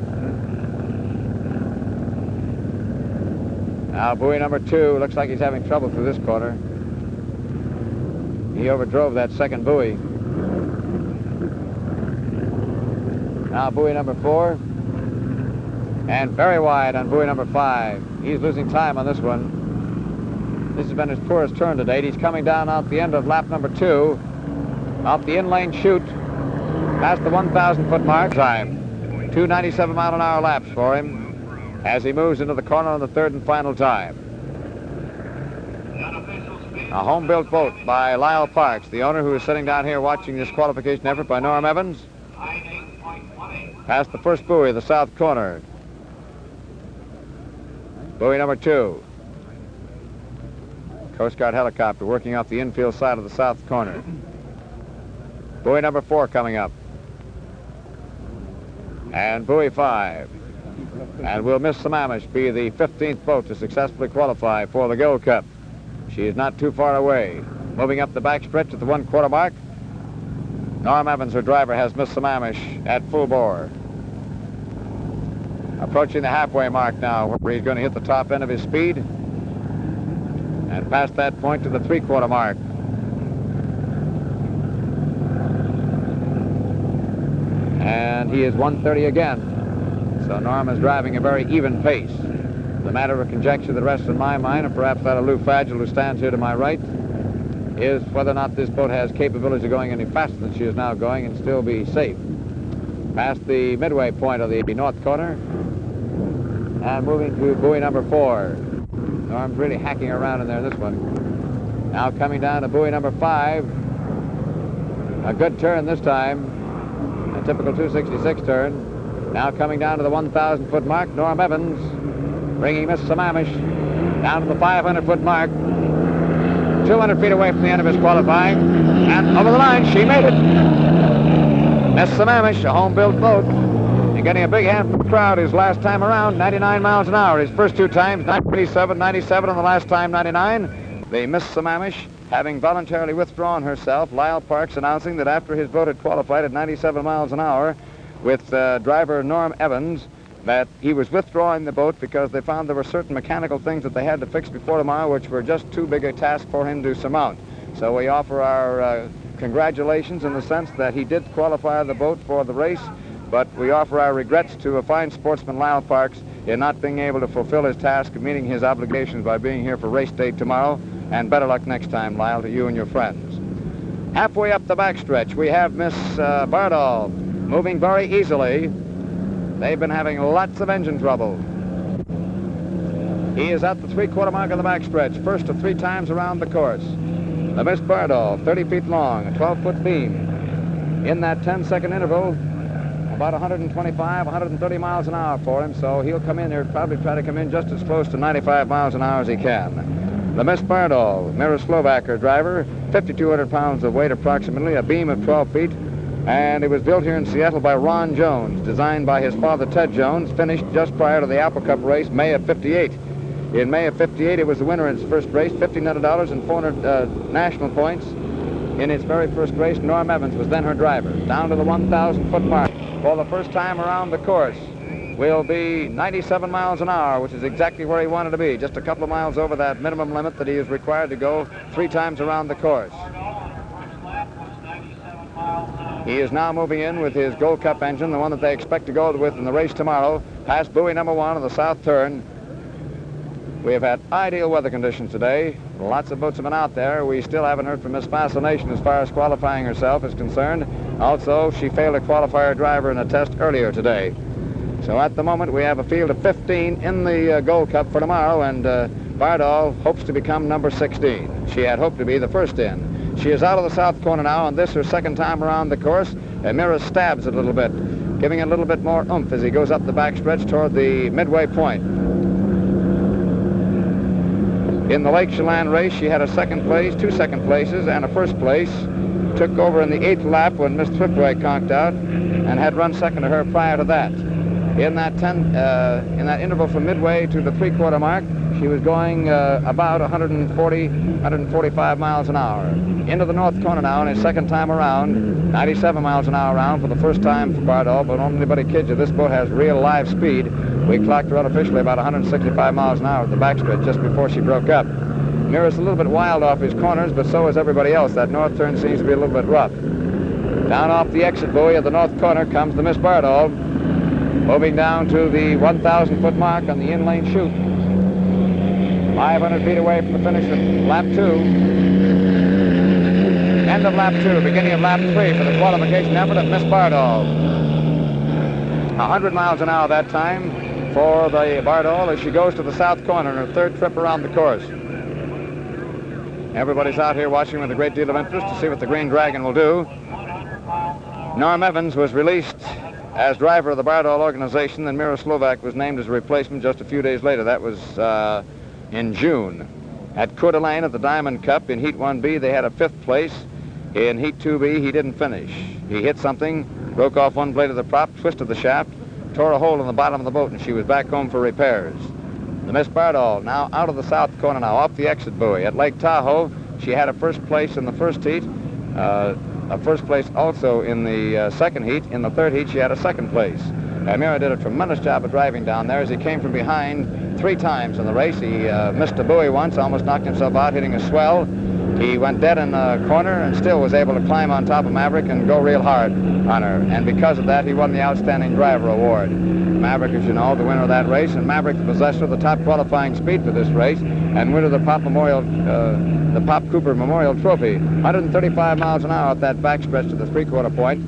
Now buoy number 2, looks like he's having trouble through this corner. He overdrove that second buoy. Now buoy number 4. And very wide on buoy number 5. He's losing time on this one. This has been his poorest turn to date. He's coming down out the end of lap number 2, off the in-lane chute, past the 1,000-foot mark. Time. 2 97-mile-an-hour laps for him as he moves into the corner on the 3rd and final time. A home-built boat by Lyle Parks, the owner who is sitting down here watching this qualification effort by Norm Evans. Past the first buoy of the south corner. Buoy number 2. Coast Guard helicopter working off the infield side of the south corner. Buoy number 4 coming up. And buoy 5. And will Miss Sammamish be the 15th boat to successfully qualify for the Gold Cup? She is not too far away. Moving up the backstretch at the 1/4 mark. Norm Evans, her driver, has Miss Sammamish at full bore. Approaching the halfway mark now, where he's going to hit the top end of his speed. And past that point to the 3/4 mark. And he is 130 again. So Norm is driving a very even pace. The matter of conjecture that rests in my mind, and perhaps that of Lou Fagel, who stands here to my right, is whether or not this boat has capability of going any faster than she is now going and still be safe. Past the midway point of the north corner, and moving to buoy number 4. Norm's really hacking around in there this one. Now coming down to buoy number 5. A good turn this time. A typical 266 turn. Now coming down to the 1,000-foot mark, Norm Evans bringing Miss Sammamish down to the 500-foot mark. 200 feet away from the end of his qualifying. And over the line, she made it. Miss Sammamish, a home-built boat. And getting a big hand from the crowd his last time around, 99 miles an hour. His first two times, 97, 97, and the last time, 99. The Miss Sammamish, having voluntarily withdrawn herself, Lyle Parks announcing that after his boat had qualified at 97 miles an hour with driver Norm Evans, that he was withdrawing the boat because they found there were certain mechanical things that they had to fix before tomorrow which were just too big a task for him to surmount. So we offer our congratulations in the sense that he did qualify the boat for the race, but we offer our regrets to a fine sportsman, Lyle Parks, in not being able to fulfill his task of meeting his obligations by being here for race day tomorrow, and better luck next time, Lyle, to you and your friends. Halfway up the backstretch, we have Miss Bardall moving very easily. They've been having lots of engine trouble. He is at the three-quarter mark of the backstretch, first of 3 times around the course. The Miss Bardall, 30 feet long, a 12-foot beam. In that 10-second interval, about 125, 130 miles an hour for him, so he'll come in there, probably try to come in just as close to 95 miles an hour as he can. The Miss Bardall, Mira Slovak, her driver, 5,200 pounds of weight approximately, a beam of 12 feet, and it was built here in Seattle by Ron Jones, designed by his father, Ted Jones, finished just prior to the Apple Cup race, May of '58. In May of '58, it was the winner in its first race, $1,500 and 400 national points. In its very first race, Norm Evans was then her driver. Down to the 1,000-foot mark for the first time around the course will be 97 miles an hour, which is exactly where he wanted to be, just a couple of miles over that minimum limit that he is required to go 3 times around the course. He is now moving in with his Gold Cup engine, the one that they expect to go with in the race tomorrow, past buoy number 1 on the south turn. We have had ideal weather conditions today. Lots of boats have been out there. We still haven't heard from Miss Fascination as far as qualifying herself is concerned. Also, she failed to qualify her driver in a test earlier today. So at the moment, we have a field of 15 in the Gold Cup for tomorrow, and Bardall hopes to become number 16. She had hoped to be the first in. She is out of the south corner now, and this her second time around the course. And Mira stabs it a little bit, giving it a little bit more oomph as he goes up the backstretch toward the midway point. In the Lake Chelan race, she had a second place, 2 second places, and a first place. Took over in the 8th lap when Miss Thriftway conked out, and had run second to her prior to that. In that interval from midway to the three-quarter mark, she was going about 140, 145 miles an hour. Into the north corner now, in his second time around, 97 miles an hour around for the first time for Bardall, but don't anybody kid you, this boat has real live speed. We clocked her unofficially about 165 miles an hour at the backstretch just before she broke up. Mira's a little bit wild off his corners, but so is everybody else. That north turn seems to be a little bit rough. Down off the exit buoy of the north corner comes the Miss Bardall, moving down to the 1,000-foot mark on the in-lane chute. 500 feet away from the finish of lap 2. End of lap 2, beginning of lap 3 for the qualification effort of Miss Bardall. 100 miles an hour that time for the Bardall as she goes to the south corner in her third trip around the course. Everybody's out here watching with a great deal of interest to see what the Green Dragon will do. Norm Evans was released as driver of the Bardall organization, and Mira Slovak was named as a replacement just a few days later. That was in June. At Coeur d'Alene at the Diamond Cup in Heat 1B, they had a 5th place. In Heat 2B, he didn't finish. He hit something, broke off one blade of the prop, twisted the shaft, tore a hole in the bottom of the boat, and she was back home for repairs. The Miss Bardall now out of the south corner now, off the exit buoy. At Lake Tahoe, she had a first place in the first heat, a first place also in the second heat. In the third heat, she had a second place. Mira did a tremendous job of driving down there as he came from behind 3 times in the race. He missed a buoy once, almost knocked himself out, hitting a swell. He went dead in the corner and still was able to climb on top of Maverick and go real hard on her. And because of that, he won the Outstanding Driver Award. Maverick, as you know, the winner of that race, and Maverick, the possessor of the top qualifying speed for this race, and winner of the Pop Cooper Memorial Trophy. 135 miles an hour at that backstretch to the three-quarter point.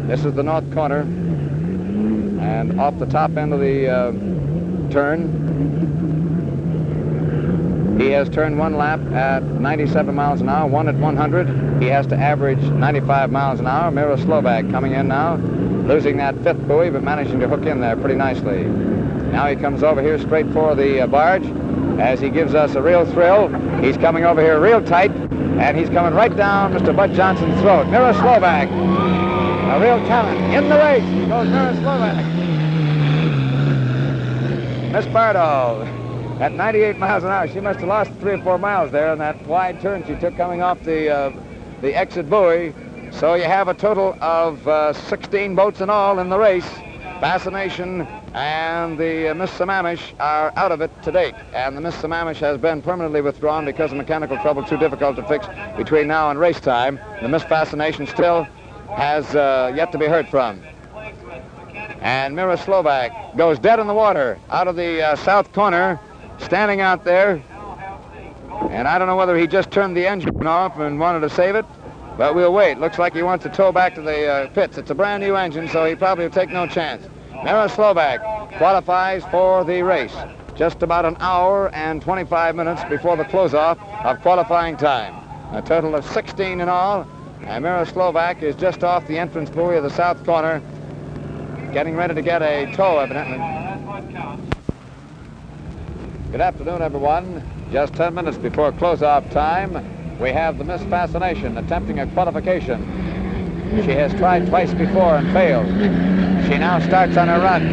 This is the north corner, and off the top end of the turn, he has turned 1 lap at 97 miles an hour, 1 at 100. He has to average 95 miles an hour. Mira Slovak coming in now. losing that fifth buoy, but managing to hook in there pretty nicely. Now he comes over here straight for the barge as he gives us a real thrill. He's coming over here real tight, and he's coming right down Mr. Bud Johnson's throat. Mira Slovak, a real talent. In the race goes Mira Slovak. Miss Bardo at 98 miles an hour. She must have lost 3 or 4 miles there in that wide turn she took coming off the exit buoy. So you have a total of 16 boats in all in the race. Fascination and the Miss Sammamish are out of it to date, and the Miss Sammamish has been permanently withdrawn because of mechanical trouble too difficult to fix between now and race time. The Miss Fascination still has yet to be heard from. And Mira Slovak goes dead in the water out of the south corner, standing out there. And I don't know whether he just turned the engine off and wanted to save it, but we'll wait. Looks like he wants to tow back to the pits. It's a brand new engine, so he probably will take no chance. Mira Slovak qualifies for the race just about an hour and 25 minutes before the close-off of qualifying time. A total of 16 in all, and Mira Slovak is just off the entrance buoy of the south corner, getting ready to get a tow, evidently. Good afternoon, everyone. Just 10 minutes before close-off time, we have the Miss Fascination attempting a qualification. She has tried twice before and failed. She now starts on her run.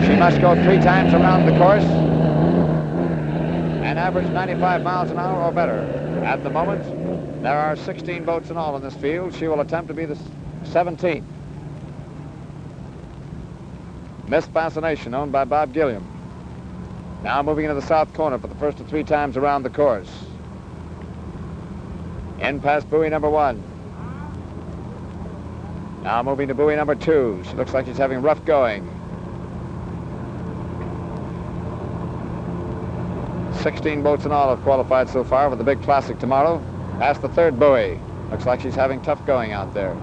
She must go 3 times around the course and average 95 miles an hour or better. At the moment, there are 16 boats in all in this field. She will attempt to be the 17th. Miss Fascination, owned by Bob Gilliam. Now moving into the south corner for the first of 3 times around the course. In past buoy number 1. Now moving to buoy number 2. She looks like she's having rough going. 16 boats in all have qualified so far for the big classic tomorrow. Past the 3rd buoy. Looks like she's having tough going out there.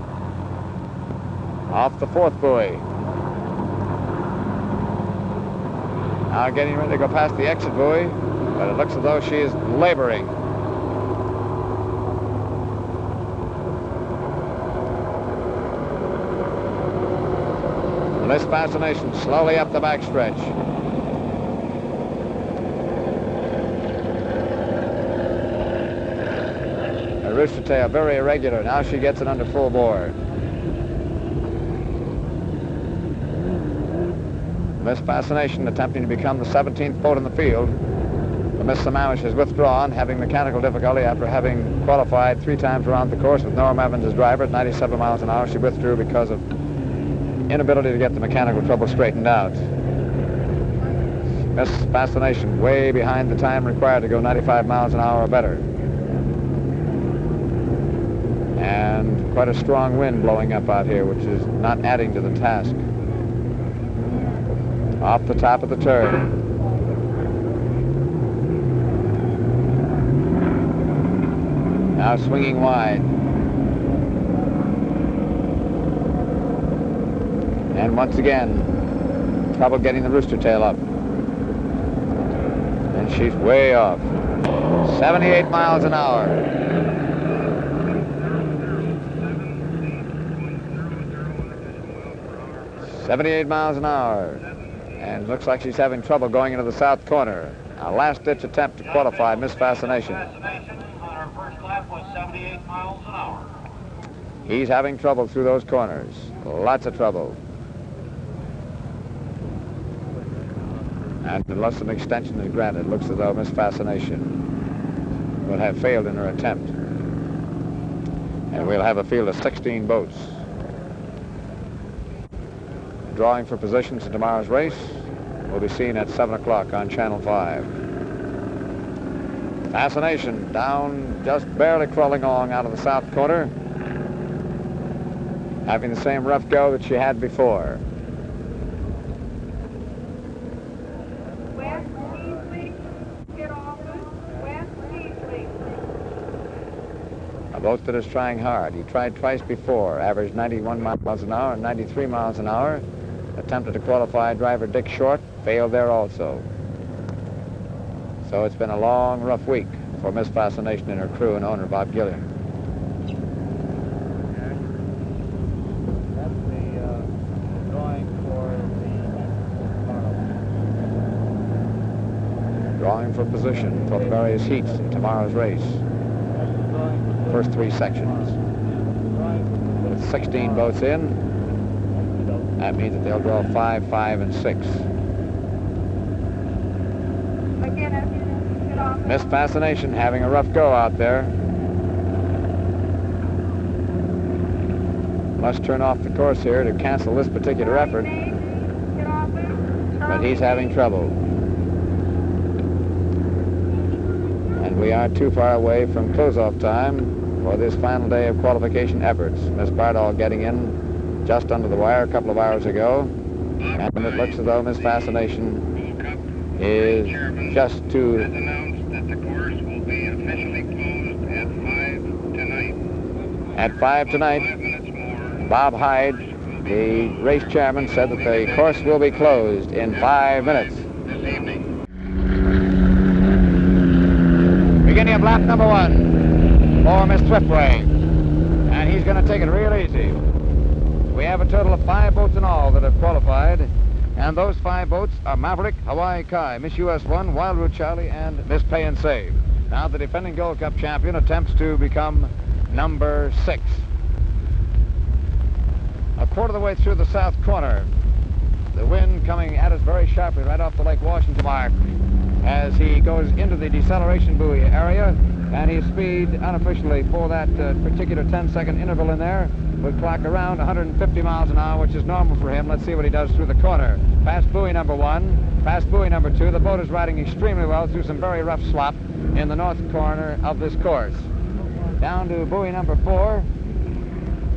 Off the 4th buoy. Now getting ready to go past the exit buoy, but it looks as though she is laboring. Miss Fascination slowly up the backstretch. A rooster tail, very irregular. Now she gets it under full bore. Miss Fascination attempting to become the 17th boat in the field. The Miss Sammamish has withdrawn, having mechanical difficulty after having qualified 3 times around the course with Norm Evans as driver at 97 miles an hour. She withdrew because of inability to get the mechanical trouble straightened out. Miss Fascination way behind the time required to go 95 miles an hour or better. And quite a strong wind blowing up out here, which is not adding to the task. Off the top of the turn. Now swinging wide. And once again, trouble getting the rooster tail up. And she's way off. 78 miles an hour. .78 miles an hour. And looks like she's having trouble going into the south corner. A last-ditch attempt to qualify Miss Fascination. Fascination on our first lap was 78 miles an hour. He's having trouble through those corners. Lots of trouble. And unless an extension is granted, it looks as though Miss Fascination will have failed in her attempt. And we'll have a field of 16 boats. Drawing for positions in tomorrow's race will be seen at 7 o'clock on Channel 5. Fascination down, just barely crawling along out of the south corner, having the same rough go that she had before. West Easley, get off it. West Easley. A boat that is trying hard. He tried twice before, averaged 91 miles an hour and 93 miles an hour. Attempted to qualify driver Dick Short, failed there also. So it's been a long, rough week for Miss Fascination and her crew and owner, Bob Gilliam. That's the for position for the various heats in tomorrow's race. First 3 sections. With 16 boats in, that means that they'll draw 5, 5, and 6. McGinnis, get off. Miss Fascination having a rough go out there. Must turn off the course here to cancel this particular effort, Get off it. but he's having trouble. And we are too far away from close-off time for this final day of qualification efforts. Miss Bardall getting in just under the wire a couple of hours ago, and it looks as though Miss Fascination is just to announced that the course will be officially closed at 5 tonight. at 5 tonight. 5 minutes more. Bob Hyde, the race chairman, said that the course will be closed in 5 minutes. This evening. Beginning of lap number 1 for Miss Thriftway, and he's going to take it real easy. We have a total of 5 boats in all that have qualified, and those 5 boats are Maverick, Hawaii Kai, Miss US1, Wild Root Charlie, and Miss Pay and Save. Now the defending Gold Cup champion attempts to become number 6. A quarter of the way through the south corner, the wind coming at us very sharply right off the Lake Washington mark as he goes into the deceleration buoy area, and his speed unofficially for that particular 10-second interval in there would clock around 150 miles an hour, which is normal for him. Let's see what he does through the corner. Past buoy number 1, past buoy number 2. The boat is riding extremely well through some very rough slop in the north corner of this course. Down to buoy number 4,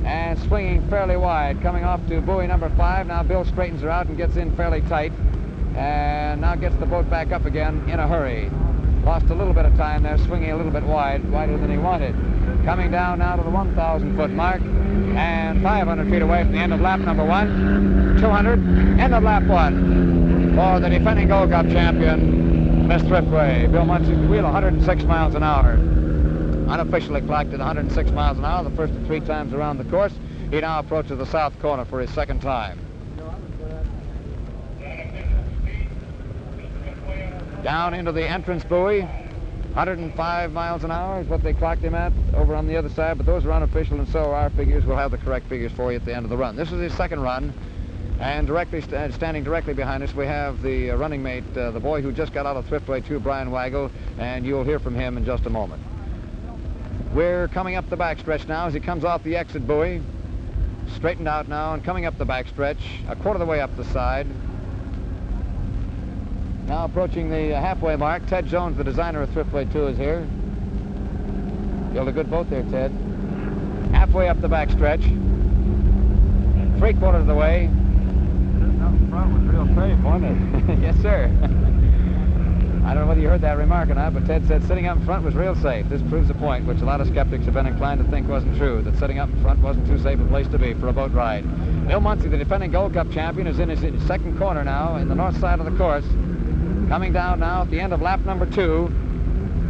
and swinging fairly wide, coming off to buoy number 5. Now Bill straightens her out and gets in fairly tight, and now gets the boat back up again in a hurry. Lost a little bit of time there, swinging a little bit wider than he wanted. Coming down now to the 1,000-foot mark, and 500 feet away from the end of lap number 1. 200, end of lap 1 for the defending Gold Cup champion, Miss Thriftway. Bill Muncie's wheel 106 miles an hour. Unofficially clocked at 106 miles an hour the first 3 times around the course. He now approaches the south corner for his second time. Down into the entrance buoy, 105 miles an hour is what they clocked him at over on the other side, but those are unofficial, and so are our figures. We'll have the correct figures for you at the end of the run. This is his second run, and standing directly behind us, we have the running mate, the boy who just got out of Thriftway 2, Brian Waggle, and you'll hear from him in just a moment. We're coming up the backstretch now as he comes off the exit buoy, straightened out now and coming up the backstretch, a quarter of the way up the side. Now approaching the halfway mark. Ted Jones, the designer of Thriftway 2, is here. Built a good boat there, Ted. Halfway up the backstretch. 3/4 of the way. Sitting up in front was real safe, wasn't it? Yes, sir. I don't know whether you heard that remark or not, but Ted said sitting up in front was real safe. This proves a point which a lot of skeptics have been inclined to think wasn't true, that sitting up in front wasn't too safe a place to be for a boat ride. Bill Muncie, the defending Gold Cup champion, is in his second corner now in the north side of the course. Coming down now at the end of lap number 2.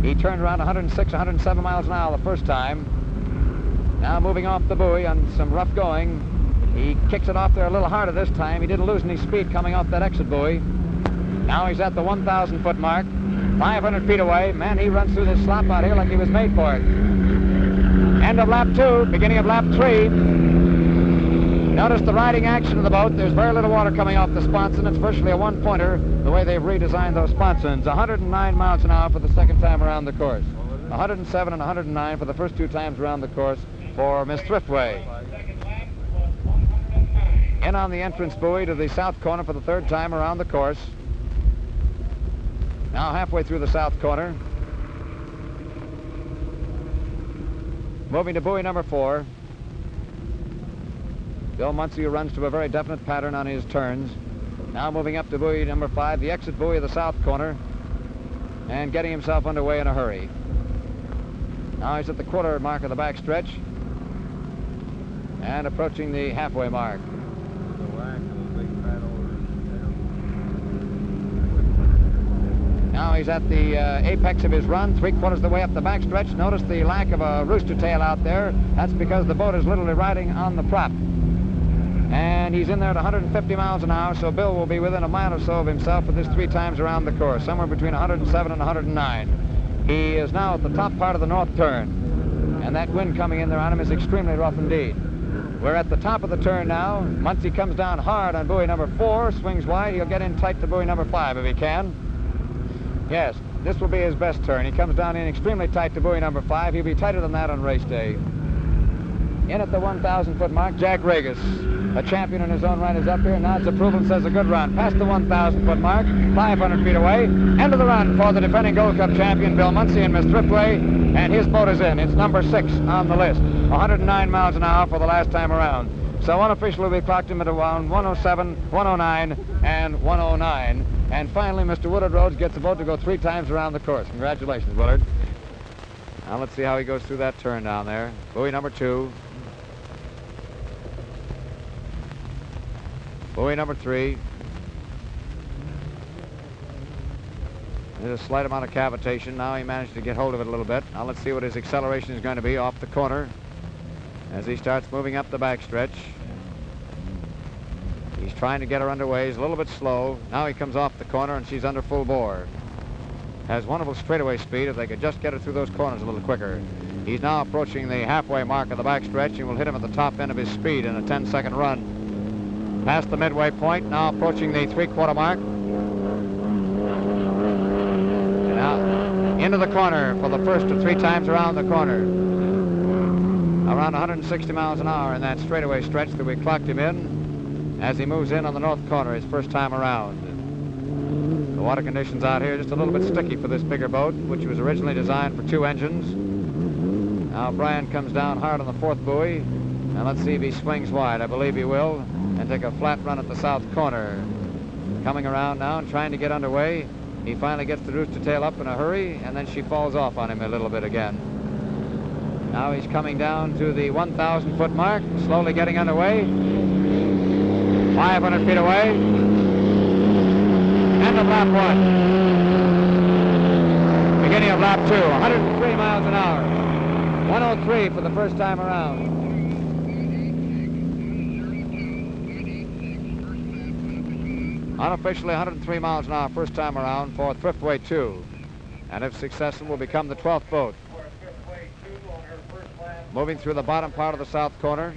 He turned around 106, 107 miles an hour the first time. Now moving off the buoy on some rough going. He kicks it off there a little harder this time. He didn't lose any speed coming off that exit buoy. Now he's at the 1,000-foot mark. 500 feet away. Man, he runs through this slop out here like he was made for it. End of lap 2, beginning of lap 3. Notice the riding action of the boat. There's very little water coming off the sponson. It's virtually a one-pointer, the way they've redesigned those sponsons. 109 miles an hour for the second time around the course. 107 and 109 for the first 2 times around the course for Miss Thriftway. In on the entrance buoy to the south corner for the 3rd time around the course. Now halfway through the south corner. Moving to buoy number 4. Bill Muncie runs to a very definite pattern on his turns. Now moving up to buoy number 5, the exit buoy of the south corner, and getting himself underway in a hurry. Now he's at the quarter mark of the backstretch and approaching the halfway mark. Now he's at the apex of his run, 3/4 of the way up the backstretch. Notice the lack of a rooster tail out there. That's because the boat is literally riding on the prop. And he's in there at 150 miles an hour, so Bill will be within a mile or so of himself with this 3 times around the course, somewhere between 107 and 109. He is now at the top part of the north turn, and that wind coming in there on him is extremely rough indeed. We're at the top of the turn now. Muncie comes down hard on buoy number 4, swings wide. He'll get in tight to buoy number 5 if he can. Yes, this will be his best turn. He comes down in extremely tight to buoy number 5. He'll be tighter than that on race day. In at the 1,000-foot mark, Jack Regis, a champion in his own right, is up here, nods approval and says a good run. Past the 1,000-foot mark, 500 feet away. End of the run for the defending Gold Cup champion, Bill Muncie and Miss Thriftway, and his boat is in. It's number 6 on the list. 109 miles an hour for the last time around. So unofficially we clocked him at around 107, 109, and 109. And finally, Mr. Willard Rhodes gets the boat to go 3 times around the course. Congratulations, Willard. Now let's see how he goes through that turn down there. Buoy number 2. Buoy number 3. There's a slight amount of cavitation. Now he managed to get hold of it a little bit. Now let's see what his acceleration is going to be off the corner as he starts moving up the backstretch. He's trying to get her underway. He's a little bit slow. Now he comes off the corner and she's under full bore. Has wonderful straightaway speed if they could just get her through those corners a little quicker. He's now approaching the halfway mark of the backstretch and will hit him at the top end of his speed in a 10-second run. Past the midway point, now approaching the 3/4 mark. And now into the corner for the first of 3 times around the corner. Around 160 miles an hour in that straightaway stretch that we clocked him in as he moves in on the north corner his first time around. The water conditions out here just a little bit sticky for this bigger boat, which was originally designed for 2 engines. Now Brian comes down hard on the 4th buoy, and let's see if he swings wide. I believe he will, and take a flat run at the south corner. Coming around now and trying to get underway. He finally gets the rooster tail up in a hurry, and then she falls off on him a little bit again. Now he's coming down to the 1,000-foot mark, slowly getting underway. 500 feet away. End of lap 1. Beginning of lap 2, 103 miles an hour. 103 for the first time around. Unofficially 103 miles an hour first time around for Thriftway 2. And if successful, will become the 12th boat. Moving through the bottom part of the south corner.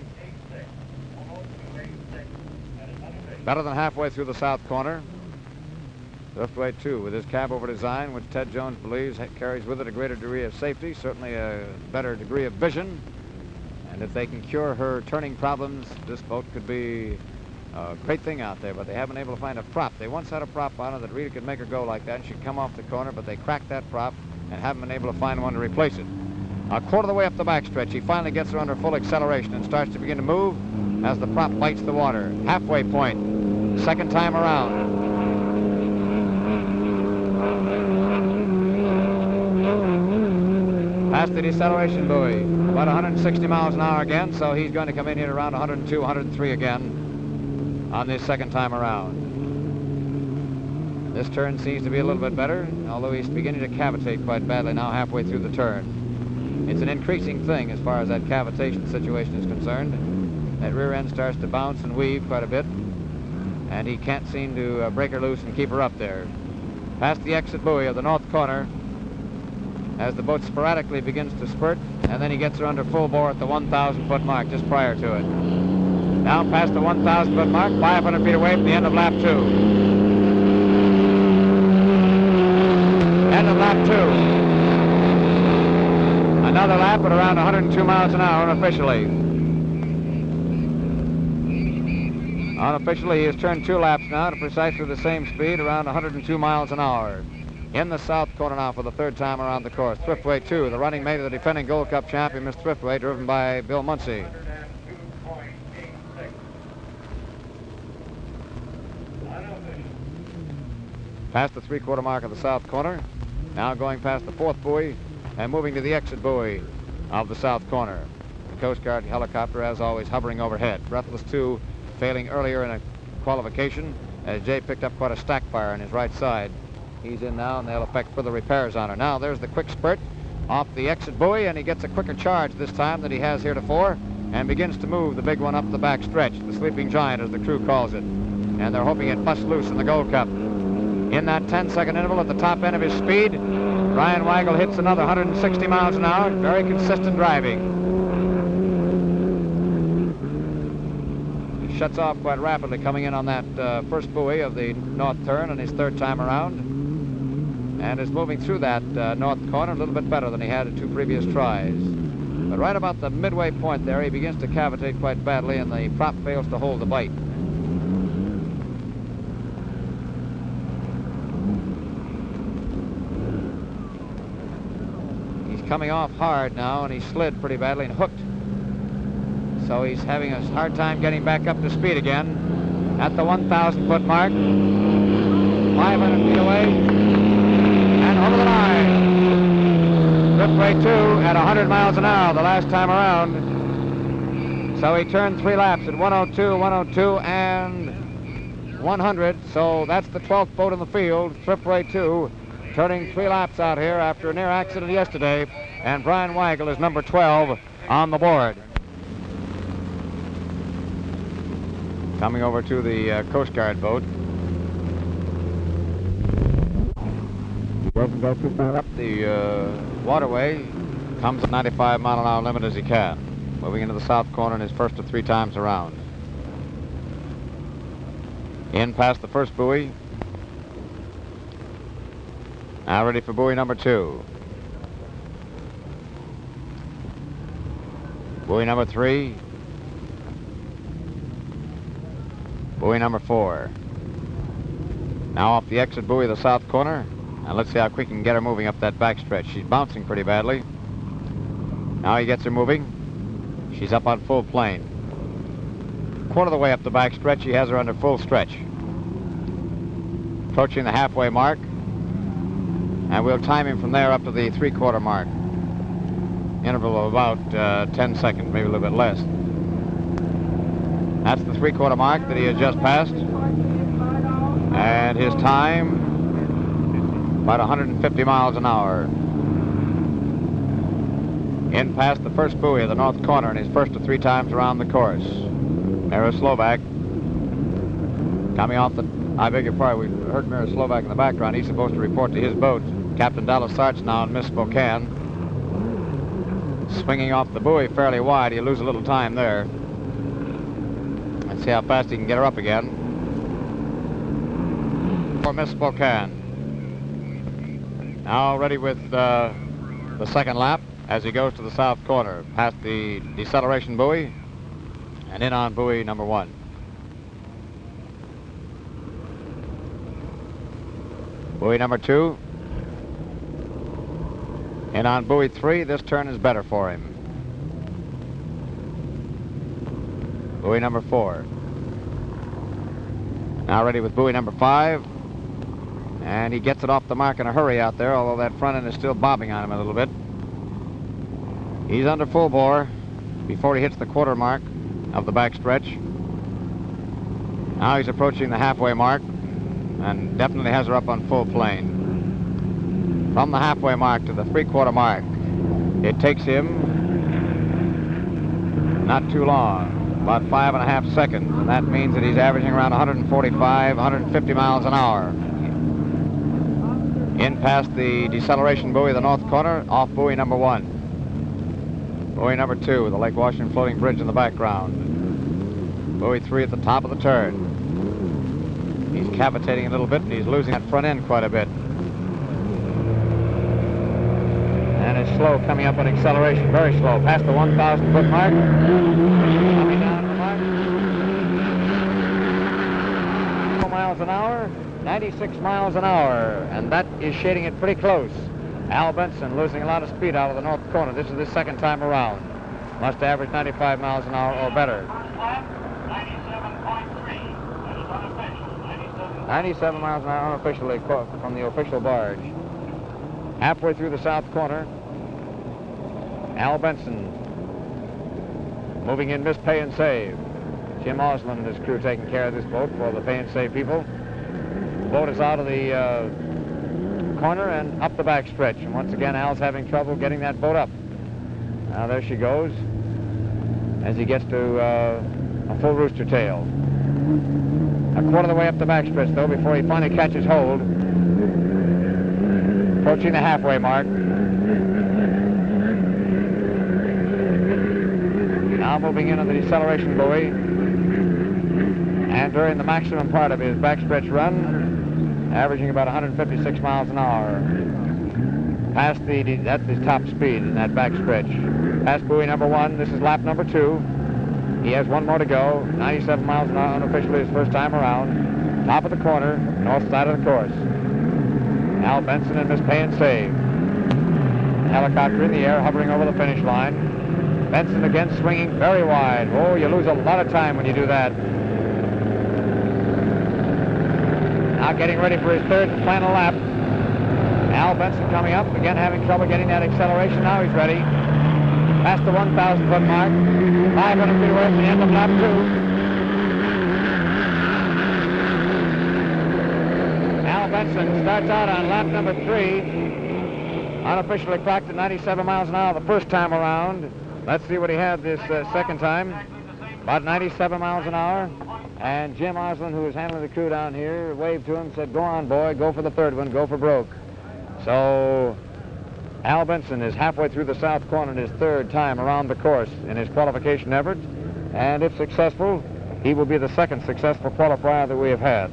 Better than halfway through the south corner. Thriftway 2 with his cab-over design, which Ted Jones believes carries with it a greater degree of safety, certainly a better degree of vision. And if they can cure her turning problems, this boat could be a great thing out there, but they haven't been able to find a prop. They once had a prop on her that really could make her go like that, and she'd come off the corner, but they cracked that prop and haven't been able to find one to replace it. A quarter of the way up the backstretch, he finally gets her under full acceleration and starts to begin to move as the prop bites the water. Halfway point, second time around. Past the deceleration buoy, about 160 miles an hour again, so he's going to come in here around 102, 103 again on this second time around. This turn seems to be a little bit better, although he's beginning to cavitate quite badly now halfway through the turn. It's an increasing thing as far as that cavitation situation is concerned. That rear end starts to bounce and weave quite a bit, and he can't seem to break her loose and keep her up there. Past the exit buoy of the north corner, as the boat sporadically begins to spurt, and then he gets her under full bore at the 1,000-foot mark just prior to it. Now past the 1,000-foot mark, 500 feet away from the end of lap 2. End of lap 2. Another lap at around 102 miles an hour unofficially. Unofficially, he has turned 2 laps now to precisely the same speed, around 102 miles an hour. In the south corner now for the 3rd time around the course. Thriftway 2, the running mate of the defending Gold Cup champion, Miss Thriftway, driven by Bill Muncie. Past the 3/4 mark of the south corner. Now going past the 4th buoy and moving to the exit buoy of the south corner. The Coast Guard helicopter, as always, hovering overhead. Breathless 2 failing earlier in a qualification as Jay picked up quite a stack fire on his right side. He's in now, and they'll effect further repairs on her. Now there's the quick spurt off the exit buoy, and he gets a quicker charge this time than he has heretofore. and begins to move the big one up the back stretch, the sleeping giant as the crew calls it. And they're hoping it busts loose in the Gold Cup. In that 10-second interval at the top end of his speed, Brian Weigel hits another 160 miles an hour, very consistent driving. He shuts off quite rapidly coming in on that first buoy of the north turn on his third time around, and is moving through that north corner a little bit better than he had at 2 previous tries. But right about the midway point there, he begins to cavitate quite badly, and the prop fails to hold the bite. He's coming off hard now, and he slid pretty badly and hooked. So he's having a hard time getting back up to speed again at the 1,000-foot mark. 500 feet away, and over the line. Tripway 2 at 100 miles an hour the last time around. So he turned 3 laps at 102, 102, and 100. So that's the 12th boat in the field, Tripway 2, turning 3 laps out here after a near accident yesterday. And Brian Weigel is number 12 on the board. Coming over to the Coast Guard boat. Up the waterway, comes at 95 mile an hour limit as he can, moving into the south corner in his first of 3 times around. In past the first buoy. Now ready for buoy number 2. Buoy number 3. Buoy number 4. Now off the exit buoy of the south corner. And let's see how quick he can get her moving up that backstretch. She's bouncing pretty badly. Now he gets her moving. She's up on full plane. Quarter of the way up the backstretch, he has her under full stretch. Approaching the halfway mark. And we'll time him from there up to the 3/4 mark. Interval of about 10 seconds, maybe a little bit less. That's the 3/4 mark that he has just passed. And his time, about 150 miles an hour. In past the first buoy of the north corner in his first of 3 times around the course. Mira Slovak coming off the, I beg your pardon, we heard Mira Slovak in the background. He's supposed to report to his boat. Captain Dallas Sarch now in Miss Spokane. Swinging off the buoy fairly wide. He'll lose a little time there. Let's see how fast he can get her up again. For Miss Spokane. Now ready with the second lap as he goes to the south corner, past the deceleration buoy and in on buoy number 1. Buoy number 2. In on buoy 3, this turn is better for him. Buoy number 4. Now ready with buoy number 5. And he gets it off the mark in a hurry out there, although that front end is still bobbing on him a little bit. He's under full bore before he hits the 1/4 mark of the backstretch. Now he's approaching the halfway mark and definitely has her up on full plane. From the halfway mark to the 3/4 mark, it takes him not too long, about 5.5 seconds, and that means that he's averaging around 145, 150 miles an hour. In past the deceleration buoy of the north corner, off buoy number 1. Buoy number 2 with the Lake Washington floating bridge in the background. Buoy 3 at the top of the turn. He's cavitating a little bit and he's losing that front end quite a bit. And it's slow coming up on acceleration, very slow, past the 1,000-foot mark. Coming down the mark. 4 miles an hour. 96 miles an hour, and that is shading it pretty close. Al Benson losing a lot of speed out of the north corner. This is the second time around. Must average 95 miles an hour or better. 97 miles an hour unofficially from the official barge. Halfway through the south corner, Al Benson moving in Miss Pay and Save. Jim Osland and his crew taking care of this boat for the Pay and Save people. The boat is out of the corner and up the backstretch. And once again, Al's having trouble getting that boat up. Now there she goes. as he gets to a full rooster tail. A quarter of the way up the backstretch, though, before he finally catches hold. Approaching the halfway mark. Now moving in on the deceleration buoy. And during the maximum part of his backstretch run, averaging about 156 miles an hour. Past that's his top speed in that backstretch. Past buoy number 1, this is lap number 2. He has one more to go, 97 miles an hour unofficially his first time around. Top of the corner, north side of the course. Al Benson and Miss Pay and Save. Helicopter in the air, hovering over the finish line. Benson again swinging very wide. Oh, you lose a lot of time when you do that. Now getting ready for his third and final lap. Al Benson coming up, again having trouble getting that acceleration. Now he's ready. Past the 1,000-foot mark. 500 feet away from the end of lap 2. Al Benson starts out on lap number 3. Unofficially clocked at 97 miles an hour the first time around. Let's see what he had this second time. About 97 miles an hour. And Jim Oslin, who was handling the crew down here, waved to him, said, "Go on, boy, go for the third one, go for broke." So Al Benson is halfway through the south corner in his third time around the course in his qualification effort. And if successful, he will be the second successful qualifier that we have had.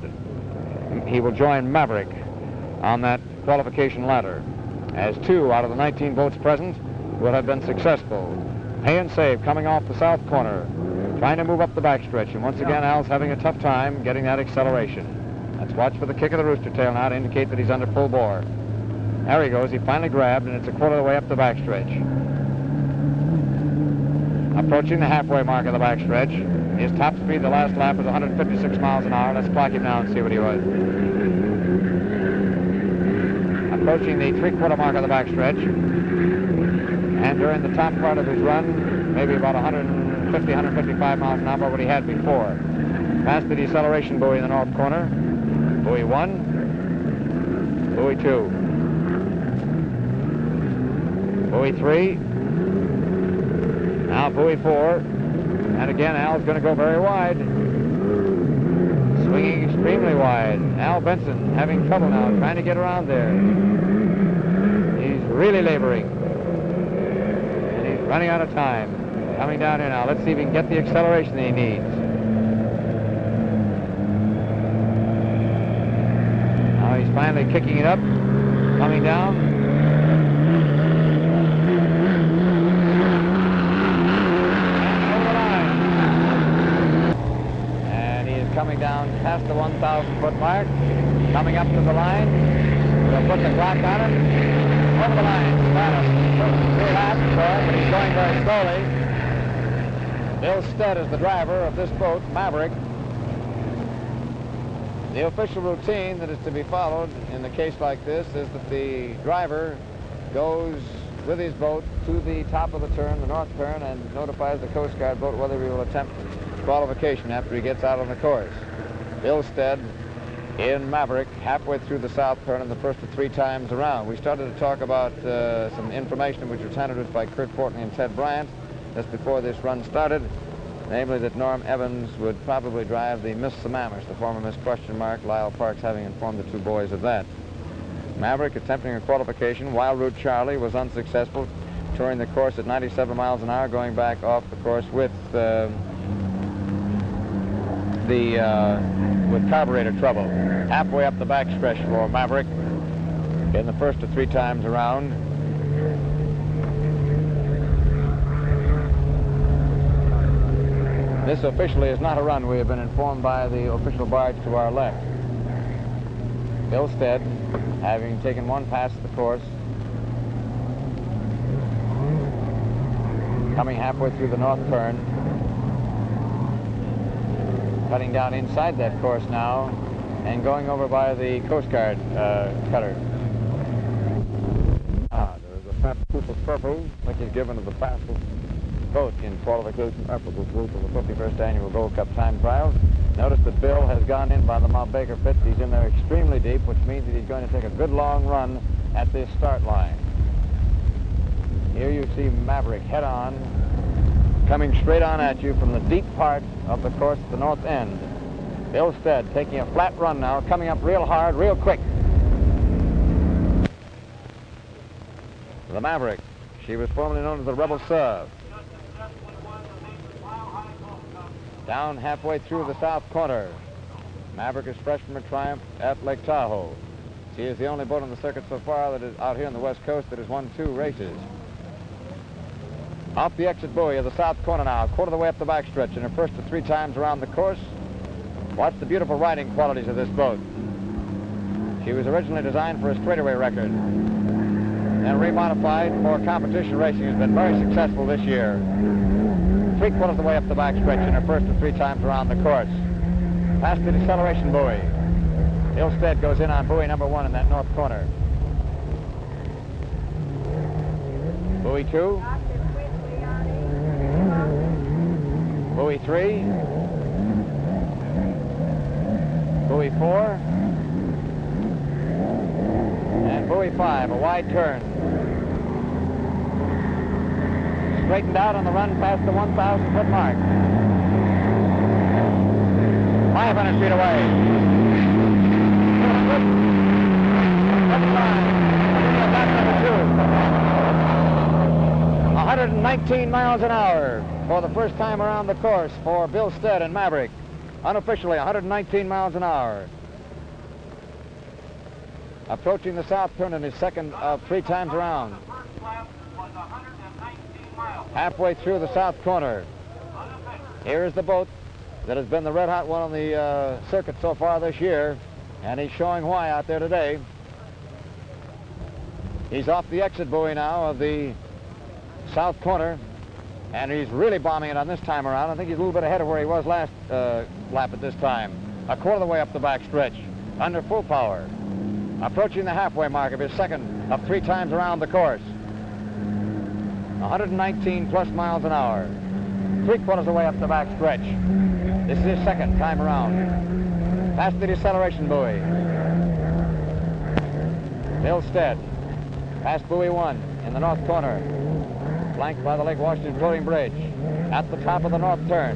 He will join Maverick on that qualification ladder, as 2 out of the 19 boats present will have been successful. Pay and Save coming off the south corner, trying to move up the backstretch, and once again Al's having a tough time getting that acceleration. Let's watch for the kick of the rooster tail now to indicate that he's under full bore. There he goes, he finally grabbed, and it's a quarter of the way up the backstretch. Approaching the halfway mark of the backstretch. His top speed the last lap was 156 miles an hour. Let's clock him now and see what he was. Approaching the three-quarter mark of the backstretch. And during the top part of his run, maybe about 150, 155 miles an hour over what he had before. Past the deceleration buoy in the north corner. Buoy 1, buoy 2, buoy 3, now buoy 4, and again Al's going to go very wide. Swinging extremely wide. Al Benson having trouble now trying to get around there. He's really laboring. And he's running out of time. Coming down here now. Let's see if he can get the acceleration that he needs. Now he's finally kicking it up. Coming down. Coming down past the 1,000-foot mark, coming up to the line. We'll put the clock on him. Over the line. About 3 laps for him, but he's going very slowly. Bill Stead is the driver of this boat, Maverick. The official routine that is to be followed in a case like this is that the driver goes with his boat to the top of the turn, the north turn, and notifies the Coast Guard boat whether he will attempt qualification after he gets out on the course. Bill Stead in Maverick, halfway through the south turn in the first of 3 times around. We started to talk about some information which was handed us by Kurt Fortney and Ted Bryant just before this run started, namely that Norm Evans would probably drive the Miss Sammamish, the former Miss Question Mark, Lyle Parks having informed the 2 boys of that. Maverick attempting a qualification. Wild Route Charlie was unsuccessful, touring the course at 97 miles an hour, going back off the course with carburetor trouble. Halfway up the backstretch for Maverick in the first of 3 times around. This officially is not a run. We have been informed by the official barge to our left. Bill Stead, having taken 1 pass at the course, coming halfway through the north turn, cutting down inside that course now, and going over by the Coast Guard cutter. There is a fat proof of purple, which is given to the fastest boat in qualification effort with group of the 51st Annual Gold Cup Time Trials. Notice that Bill has gone in by the Mount Baker pits. He's in there extremely deep, which means that he's going to take a good long run at this start line. Here you see Maverick head on, coming straight on at you from the deep part of the course at the north end. Bill Stead taking a flat run now, coming up real hard, real quick. The Maverick. She was formerly known as the Rebel Sub. Down halfway through the south corner. Maverick is fresh from a triumph at Lake Tahoe. She is the only boat on the circuit so far that is out here on the west coast that has won 2 races. Off the exit buoy of the south corner now, a quarter of the way up the backstretch in her first of 3 times around the course. Watch the beautiful riding qualities of this boat. She was originally designed for a straightaway record and remodified for competition racing. Has been very successful this year. 3/4 of the way up the backstretch in her first of 3 times around the course. Past the deceleration buoy. Bill Stead goes in on buoy number 1 in that north corner. Buoy 2. Buoy 3. Buoy 4. And buoy 5, a wide turn. Straightened out on the run past the 1,000-foot mark. 500 feet away. 200. That's fine. Lap number 2. 119 miles an hour for the first time around the course for Bill Stead and Maverick. Unofficially, 119 miles an hour. Approaching the south turn in his second of 3 times around. Halfway through the south corner. Here is the boat that has been the red-hot one on the circuit so far this year, and he's showing why out there today. He's off the exit buoy now of the south corner, and he's really bombing it on this time around. I think he's a little bit ahead of where he was last lap at this time. A quarter of the way up the back stretch, under full power. Approaching the halfway mark of his second of 3 times around the course. 119 plus miles an hour. 3/4 of the way up the back stretch. This is his second time around. Past the deceleration buoy. Bill Stead. Past buoy 1 in the north corner. Flanked by the Lake Washington floating bridge. At the top of the north turn.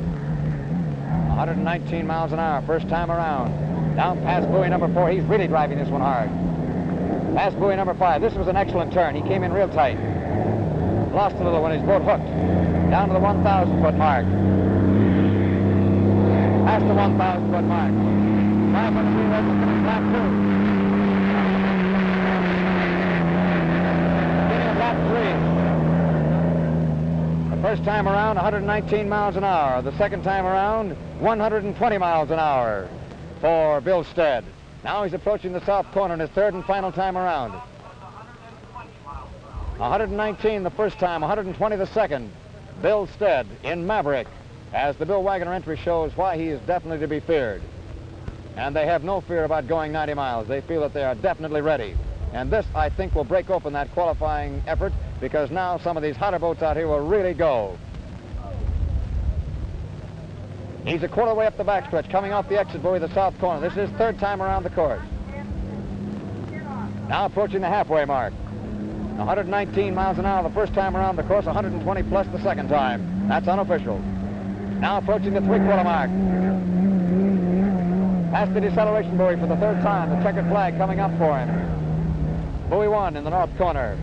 119 miles an hour, first time around. Down past buoy number 4. He's really driving this one hard. Past buoy number 5. This was an excellent turn. He came in real tight. Lost a little when his boat hooked. Down to the 1,000-foot mark. Past the 1,000-foot mark. 500 feet away from lap 2. Beginning of lap 3. The first time around, 119 miles an hour. The second time around, 120 miles an hour for Bill Stead. Now he's approaching the south corner in his third and final time around. 119 the first time, 120 the second. Bill Stead in Maverick, as the Bill Wagoner entry shows why he is definitely to be feared. And they have no fear about going 90 miles. They feel that they are definitely ready. And this, I think, will break open that qualifying effort, because now some of these hotter boats out here will really go. He's a quarter way up the backstretch, coming off the exit buoy, the south corner. This is his third time around the course. Now approaching the halfway mark. 119 miles an hour the first time around the course, 120 plus the second time. That's unofficial. Now approaching the 3/4 mark. Past the deceleration buoy for the third time, the checkered flag coming up for him. Buoy 1 in the north corner.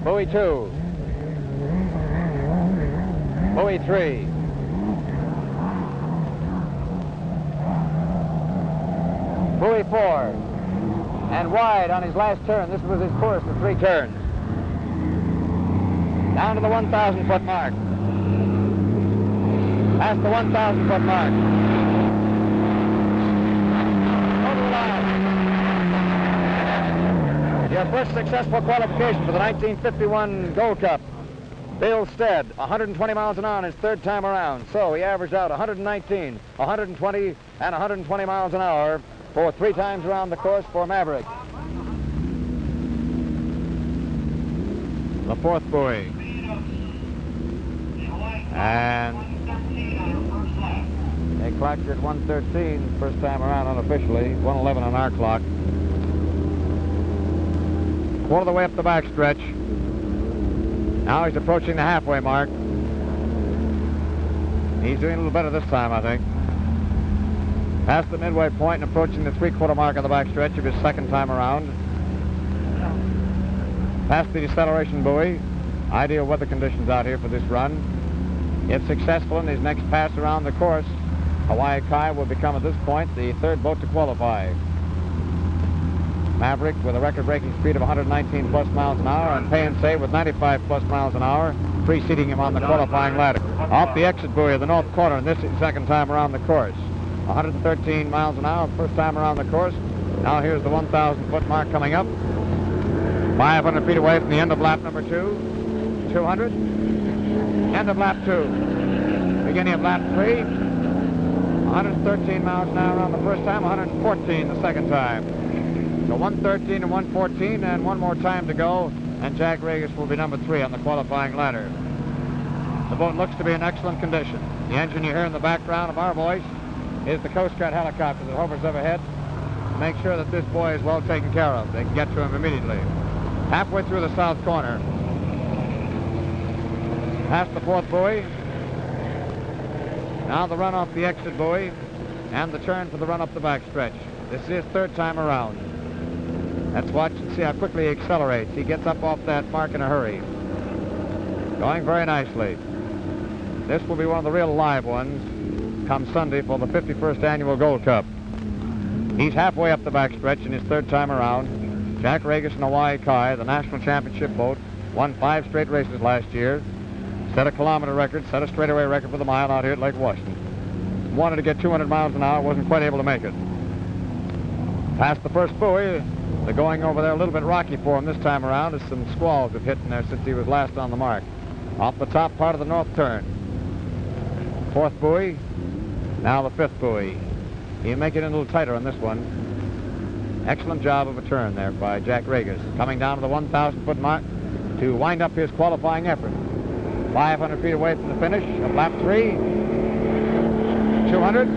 Buoy 2. Buoy 3. Buoy 4. And wide on his last turn. This was his poorest of 3 turns. Down to the 1,000-foot mark. Past the 1,000-foot mark. Over the line. Your first successful qualification for the 1951 Gold Cup. Bill Stead, 120 miles an hour on his third time around. So he averaged out 119, 120, and 120 miles an hour for 3 times around the course for Maverick. The 4th buoy. And they clocked at 113 first time around unofficially, 111 on our clock. Quarter of the way up the backstretch. Now he's approaching the halfway mark. He's doing a little better this time, I think. Past the midway point and approaching the three-quarter mark of the backstretch of his second time around. Past the deceleration buoy. Ideal weather conditions out here for this run. If successful in his next pass around the course, Hawaii Kai will become at this point the third boat to qualify. Maverick with a record-breaking speed of 119 plus miles an hour, and Pay and Save with 95 plus miles an hour, preceding him on the qualifying ladder. Off the exit buoy of the north corner, and this is the second time around the course. 113 miles an hour, first time around the course. Now here's the 1,000-foot mark coming up. 500 feet away from the end of lap number 2. 200. End of lap 2. Beginning of lap 3. 113 miles an hour on the first time, 114 the second time. So 113 and 114, and one more time to go, and Jack Regis will be number 3 on the qualifying ladder. The boat looks to be in excellent condition. The engine you hear in the background of our voice is the Coast Guard helicopter that hovers overhead to make sure that this boy is well taken care of. They can get to him immediately. Halfway through the south corner. Past the fourth buoy. Now the run off the exit buoy and the turn for the run up the backstretch. This is his third time around. Let's watch and see how quickly he accelerates. He gets up off that mark in a hurry. Going very nicely. This will be one of the real live ones come Sunday for the 51st Annual Gold Cup. He's halfway up the backstretch in his third time around. Jack Regis and Hawaii Kai, the national championship boat, won 5 straight races last year. Set a kilometer record, set a straightaway record for the mile out here at Lake Washington. Wanted to get 200 miles an hour, wasn't quite able to make it. Past the first buoy, the going over there a little bit rocky for him this time around, as some squalls have hit in there since he was last on the mark. Off the top part of the north turn. Fourth buoy, now the fifth buoy. He'll make it in a little tighter on this one. Excellent job of a turn there by Jack Regis. Coming down to the 1,000-foot mark to wind up his qualifying effort. 500 feet away from the finish of lap 3. 200.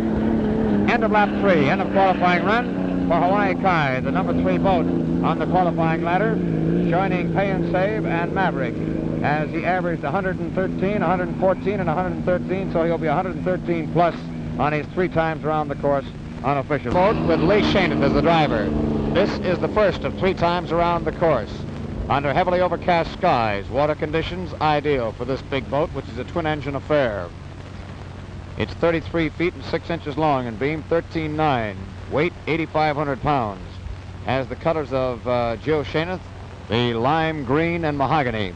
End of lap 3. End of qualifying run for Hawaii Kai, the number 3 boat on the qualifying ladder, joining Pay and Save and Maverick, as he averaged 113, 114, and 113, so he'll be 113 plus on his 3 times around the course unofficial. Boat with Lee Shaineth as the driver. This is the first of 3 times around the course. Under heavily overcast skies, water conditions ideal for this big boat, which is a twin-engine affair. It's 33 feet and 6 inches long and beam 13.9, weight 8,500 pounds. Has the colors of Joe Shaineth, the lime green and mahogany.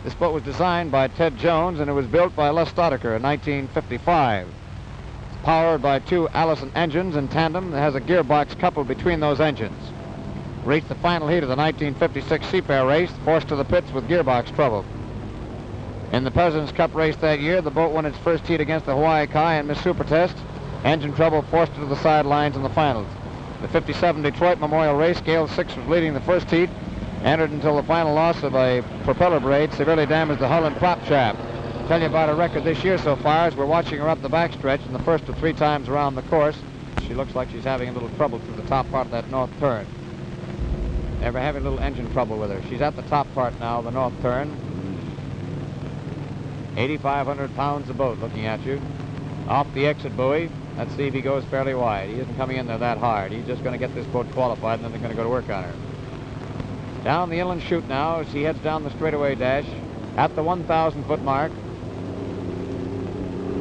This boat was designed by Ted Jones, and it was built by Les Stoddicker in 1955. It's powered by 2 Allison engines in tandem that has a gearbox coupled between those engines. Reached the final heat of the 1956 Seafair race, forced to the pits with gearbox trouble. In the President's Cup race that year, the boat won its first heat against the Hawaii Kai and Miss Super Test. Engine trouble forced it to the sidelines in the finals. The 57 Detroit Memorial race, Gale 6 was leading the first heat, entered until the final loss of a propeller braid severely damaged the hull and prop shaft. Tell you about her record this year so far as we're watching her up the backstretch in the first of 3 times around the course. She looks like she's having a little trouble through the top part of that north turn. Ever having a little engine trouble with her. She's at the top part now, the north turn. 8,500 pounds of boat looking at you. Off the exit buoy. Let's see if he goes fairly wide. He isn't coming in there that hard. He's just going to get this boat qualified, and then they're going to go to work on her. Down the inland chute now as he heads down the straightaway dash at the 1,000-foot mark.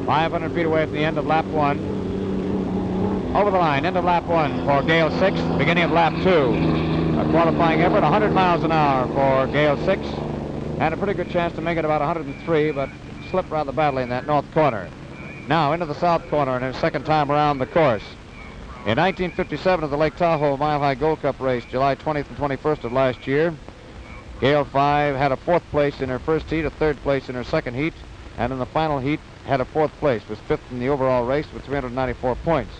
500 feet away from the end of lap 1. Over the line, end of lap 1 for Gale 6, beginning of lap 2. A qualifying effort, 100 miles an hour for Gale 6. Had a pretty good chance to make it about 103, but slipped rather badly in that north corner. Now into the south corner in his second time around the course. In 1957 at the Lake Tahoe Mile High Gold Cup race, July 20th and 21st of last year, Gale 5 had a 4th place in her first heat, a 3rd place in her second heat, and in the final heat had a 4th place, was 5th in the overall race with 394 points.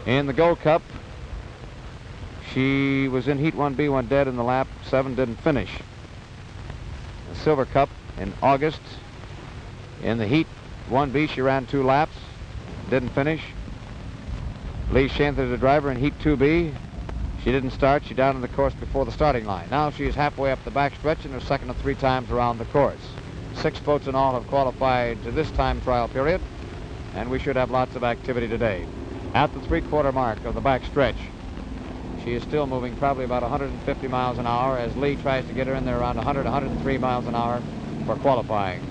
In the Gold Cup, she was in Heat 1B, went dead in the lap 7, didn't finish. The Silver Cup in August, in the Heat 1B, she ran 2 laps, didn't finish. Lee Shaineth is the driver in Heat 2B. She didn't start. She down in the course before the starting line. Now she is halfway up the backstretch and her second of 3 times around the course. 6 boats in all have qualified to this time trial period, and we should have lots of activity today. At the 3/4 mark of the backstretch, she is still moving probably about 150 miles an hour as Lee tries to get her in there around 100, 103 miles an hour for qualifying.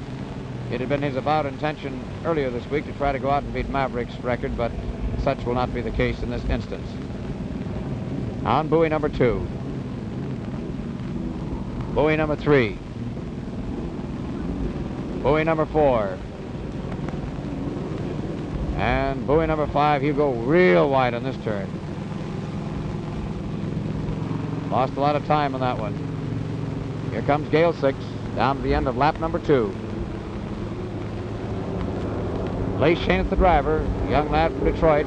It had been his avowed intention earlier this week to try to go out and beat Maverick's record, but such will not be the case in this instance. On buoy number 2. Buoy number 3. Buoy number 4. And buoy number 5, he'll go real wide on this turn. Lost a lot of time on that one. Here comes Gale 6 down to the end of lap number 2. Lee Shaneth, the driver, young lad from Detroit.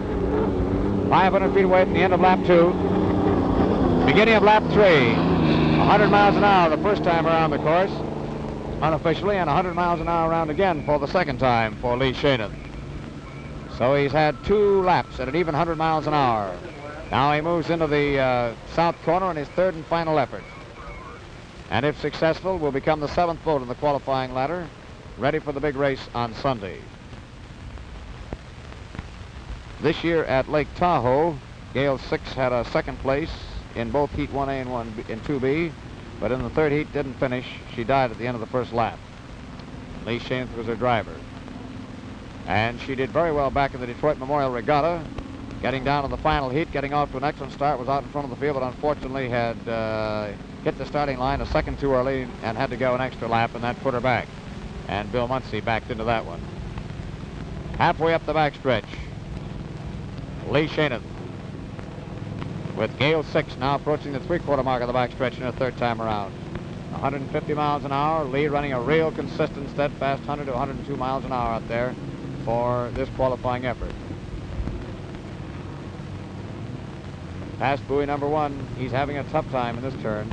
500 feet away from the end of lap 2. Beginning of lap 3. 100 miles an hour the first time around the course, unofficially, and 100 miles an hour around again for the second time for Lee Shaneth. So he's had 2 laps at an even 100 miles an hour. Now he moves into the south corner on his 3rd and final effort. And if successful, will become the 7th boat in the qualifying ladder, ready for the big race on Sunday. This year at Lake Tahoe, Gale 6 had a 2nd place in both Heat 1A and 2B, but in the 3rd heat didn't finish. She died at the end of the 1st lap. Lee Shaneth was her driver. And she did very well back in the Detroit Memorial Regatta, getting down to the final heat, getting off to an excellent start, was out in front of the field, but unfortunately had hit the starting line a second too early and had to go an extra lap, and that put her back. And Bill Muncy backed into that one. Halfway up the backstretch, Lee Shaneth with Gale 6 now approaching the 3/4 mark of the backstretch in her 3rd time around. 150 miles an hour, Lee running a real consistent, steadfast 100 to 102 miles an hour out there for this qualifying effort. Past buoy number 1, he's having a tough time in this turn.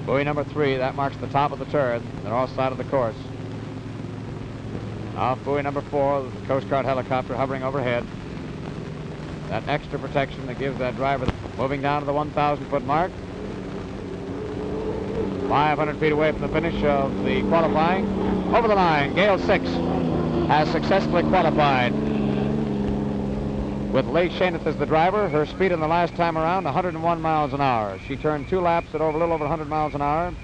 Buoy number 3, that marks the top of the turn. They're off side of the course. Off buoy number 4, the Coast Guard helicopter hovering overhead. That extra protection that gives that driver. Moving down to the 1,000-foot mark. 500 feet away from the finish of the qualifying. Over the line, Gale 6 has successfully qualified. With Lee Shaneth as the driver, her speed in the last time around, 101 miles an hour. She turned 2 laps at a little over 100 miles an hour,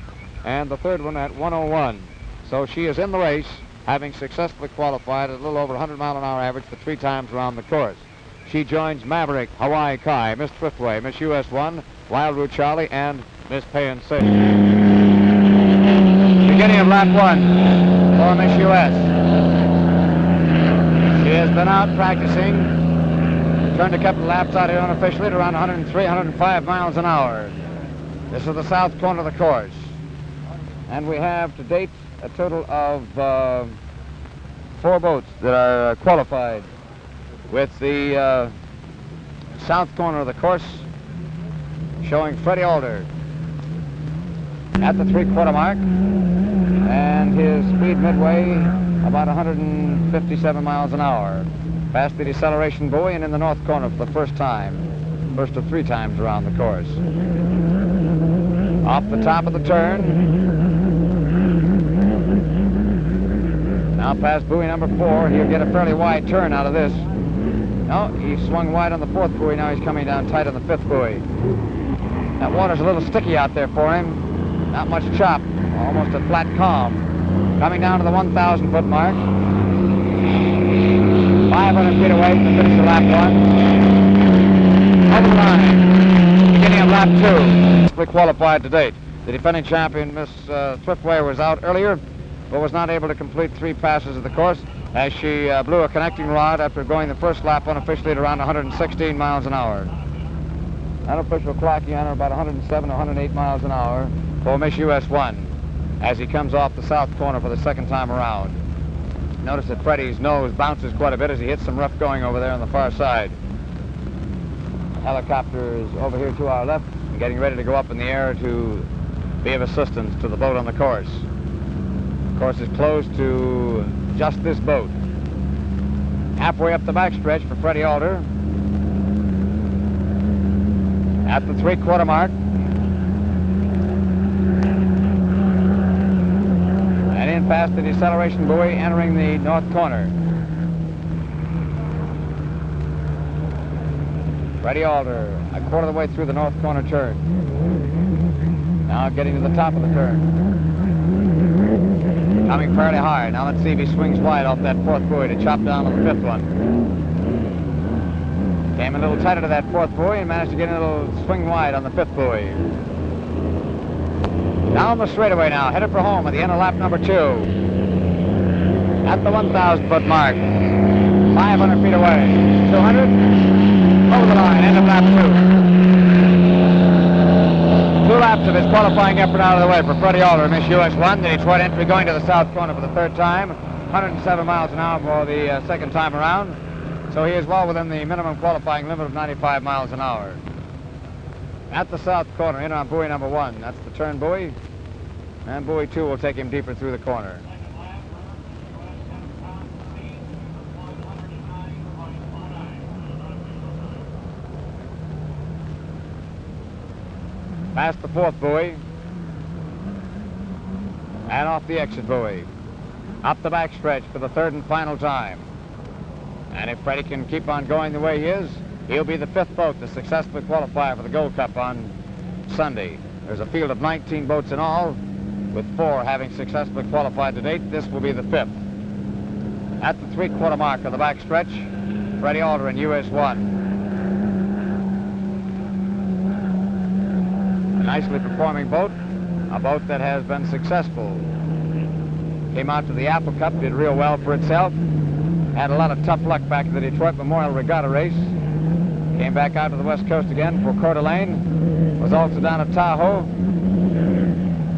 and the 3rd one at 101. So she is in the race, having successfully qualified at a little over 100 mile an hour average for 3 times around the course. She joins Maverick, Hawaii Kai, Miss Thriftway, Miss US 1, Wild Root Charlie, and Miss P&C. Beginning of lap 1 for Miss US. She has been out practicing, turned a couple of laps out here unofficially at around 103, 105 miles an hour. This is the south corner of the course. And we have to date a total of 4 boats that are qualified, with the south corner of the course showing Freddie Alder at the 3/4 mark, and his speed midway about 157 miles an hour. Past the deceleration buoy and in the north corner for the first time, first of 3 times around the course. Off the top of the turn. Now past buoy number 4, he'll get a fairly wide turn out of this. No, he swung wide on the 4th buoy, now he's coming down tight on the 5th buoy. That water's a little sticky out there for him. Not much chop, almost a flat calm. Coming down to the 1,000-foot mark. 500 feet away from the finish of lap 1. Over the line, beginning of lap 2. We qualified to date. The defending champion, Miss Thriftway, was out earlier, but was not able to complete 3 passes of the course as she blew a connecting rod after going the first lap unofficially at around 116 miles an hour. Unofficial clocking on her about 107 to 108 miles an hour for Miss US 1 as he comes off the south corner for the 2nd time around. Notice that Freddie's nose bounces quite a bit as he hits some rough going over there on the far side. The helicopter is over here to our left, getting ready to go up in the air to be of assistance to the boat on the course. The course is closed to just this boat. Halfway up the backstretch for Freddie Alder, at the 3/4 mark. And in past the deceleration buoy, entering the north corner. Freddie Alder, a quarter of the way through the north corner turn. Now getting to the top of the turn. Coming fairly high. Now let's see if he swings wide off that 4th buoy to chop down on the 5th one. Came a little tighter to that 4th buoy and managed to get a little swing wide on the 5th buoy. Down the straightaway now, headed for home at the end of lap number 2. At the 1,000-foot mark. 500 feet away. 200. Over the line, end of lap 2. 2 laps of his qualifying effort out of the way for Freddie Alder, Miss US1. The Detroit entry going to the south corner for the 3rd time. 107 miles an hour for the 2nd time around. So he is well within the minimum qualifying limit of 95 miles an hour. At the south corner, in on buoy number 1. That's the turn buoy. And buoy 2 will take him deeper through the corner. Past the 4th buoy. And off the exit buoy. Up the backstretch for the 3rd and final time. And if Freddie can keep on going the way he is, he'll be the 5th boat to successfully qualify for the Gold Cup on Sunday. There's a field of 19 boats in all, with 4 having successfully qualified to date. This will be the 5th. At the 3/4 mark of the backstretch, Freddie Alder in US1. A nicely performing boat, a boat that has been successful. Came out to the Apple Cup, did real well for itself. Had a lot of tough luck back in the Detroit Memorial Regatta race. Came back out to the West Coast again for Coeur d'Alene. Was also down at Tahoe.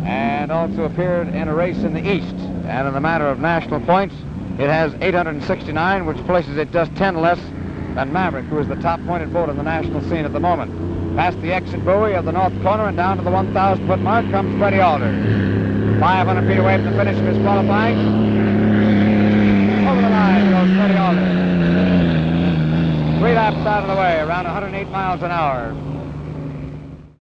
And also appeared in a race in the East. And in the matter of national points, it has 869, which places it just 10 less than Maverick, who is the top pointed boat on the national scene at the moment. Past the exit buoy of the north corner and down to the 1,000-foot mark comes Freddie Alder. 500 feet away from the finish of his qualifying. Over the line goes Freddie Alder. 3 laps out of the way, around 108 miles an hour.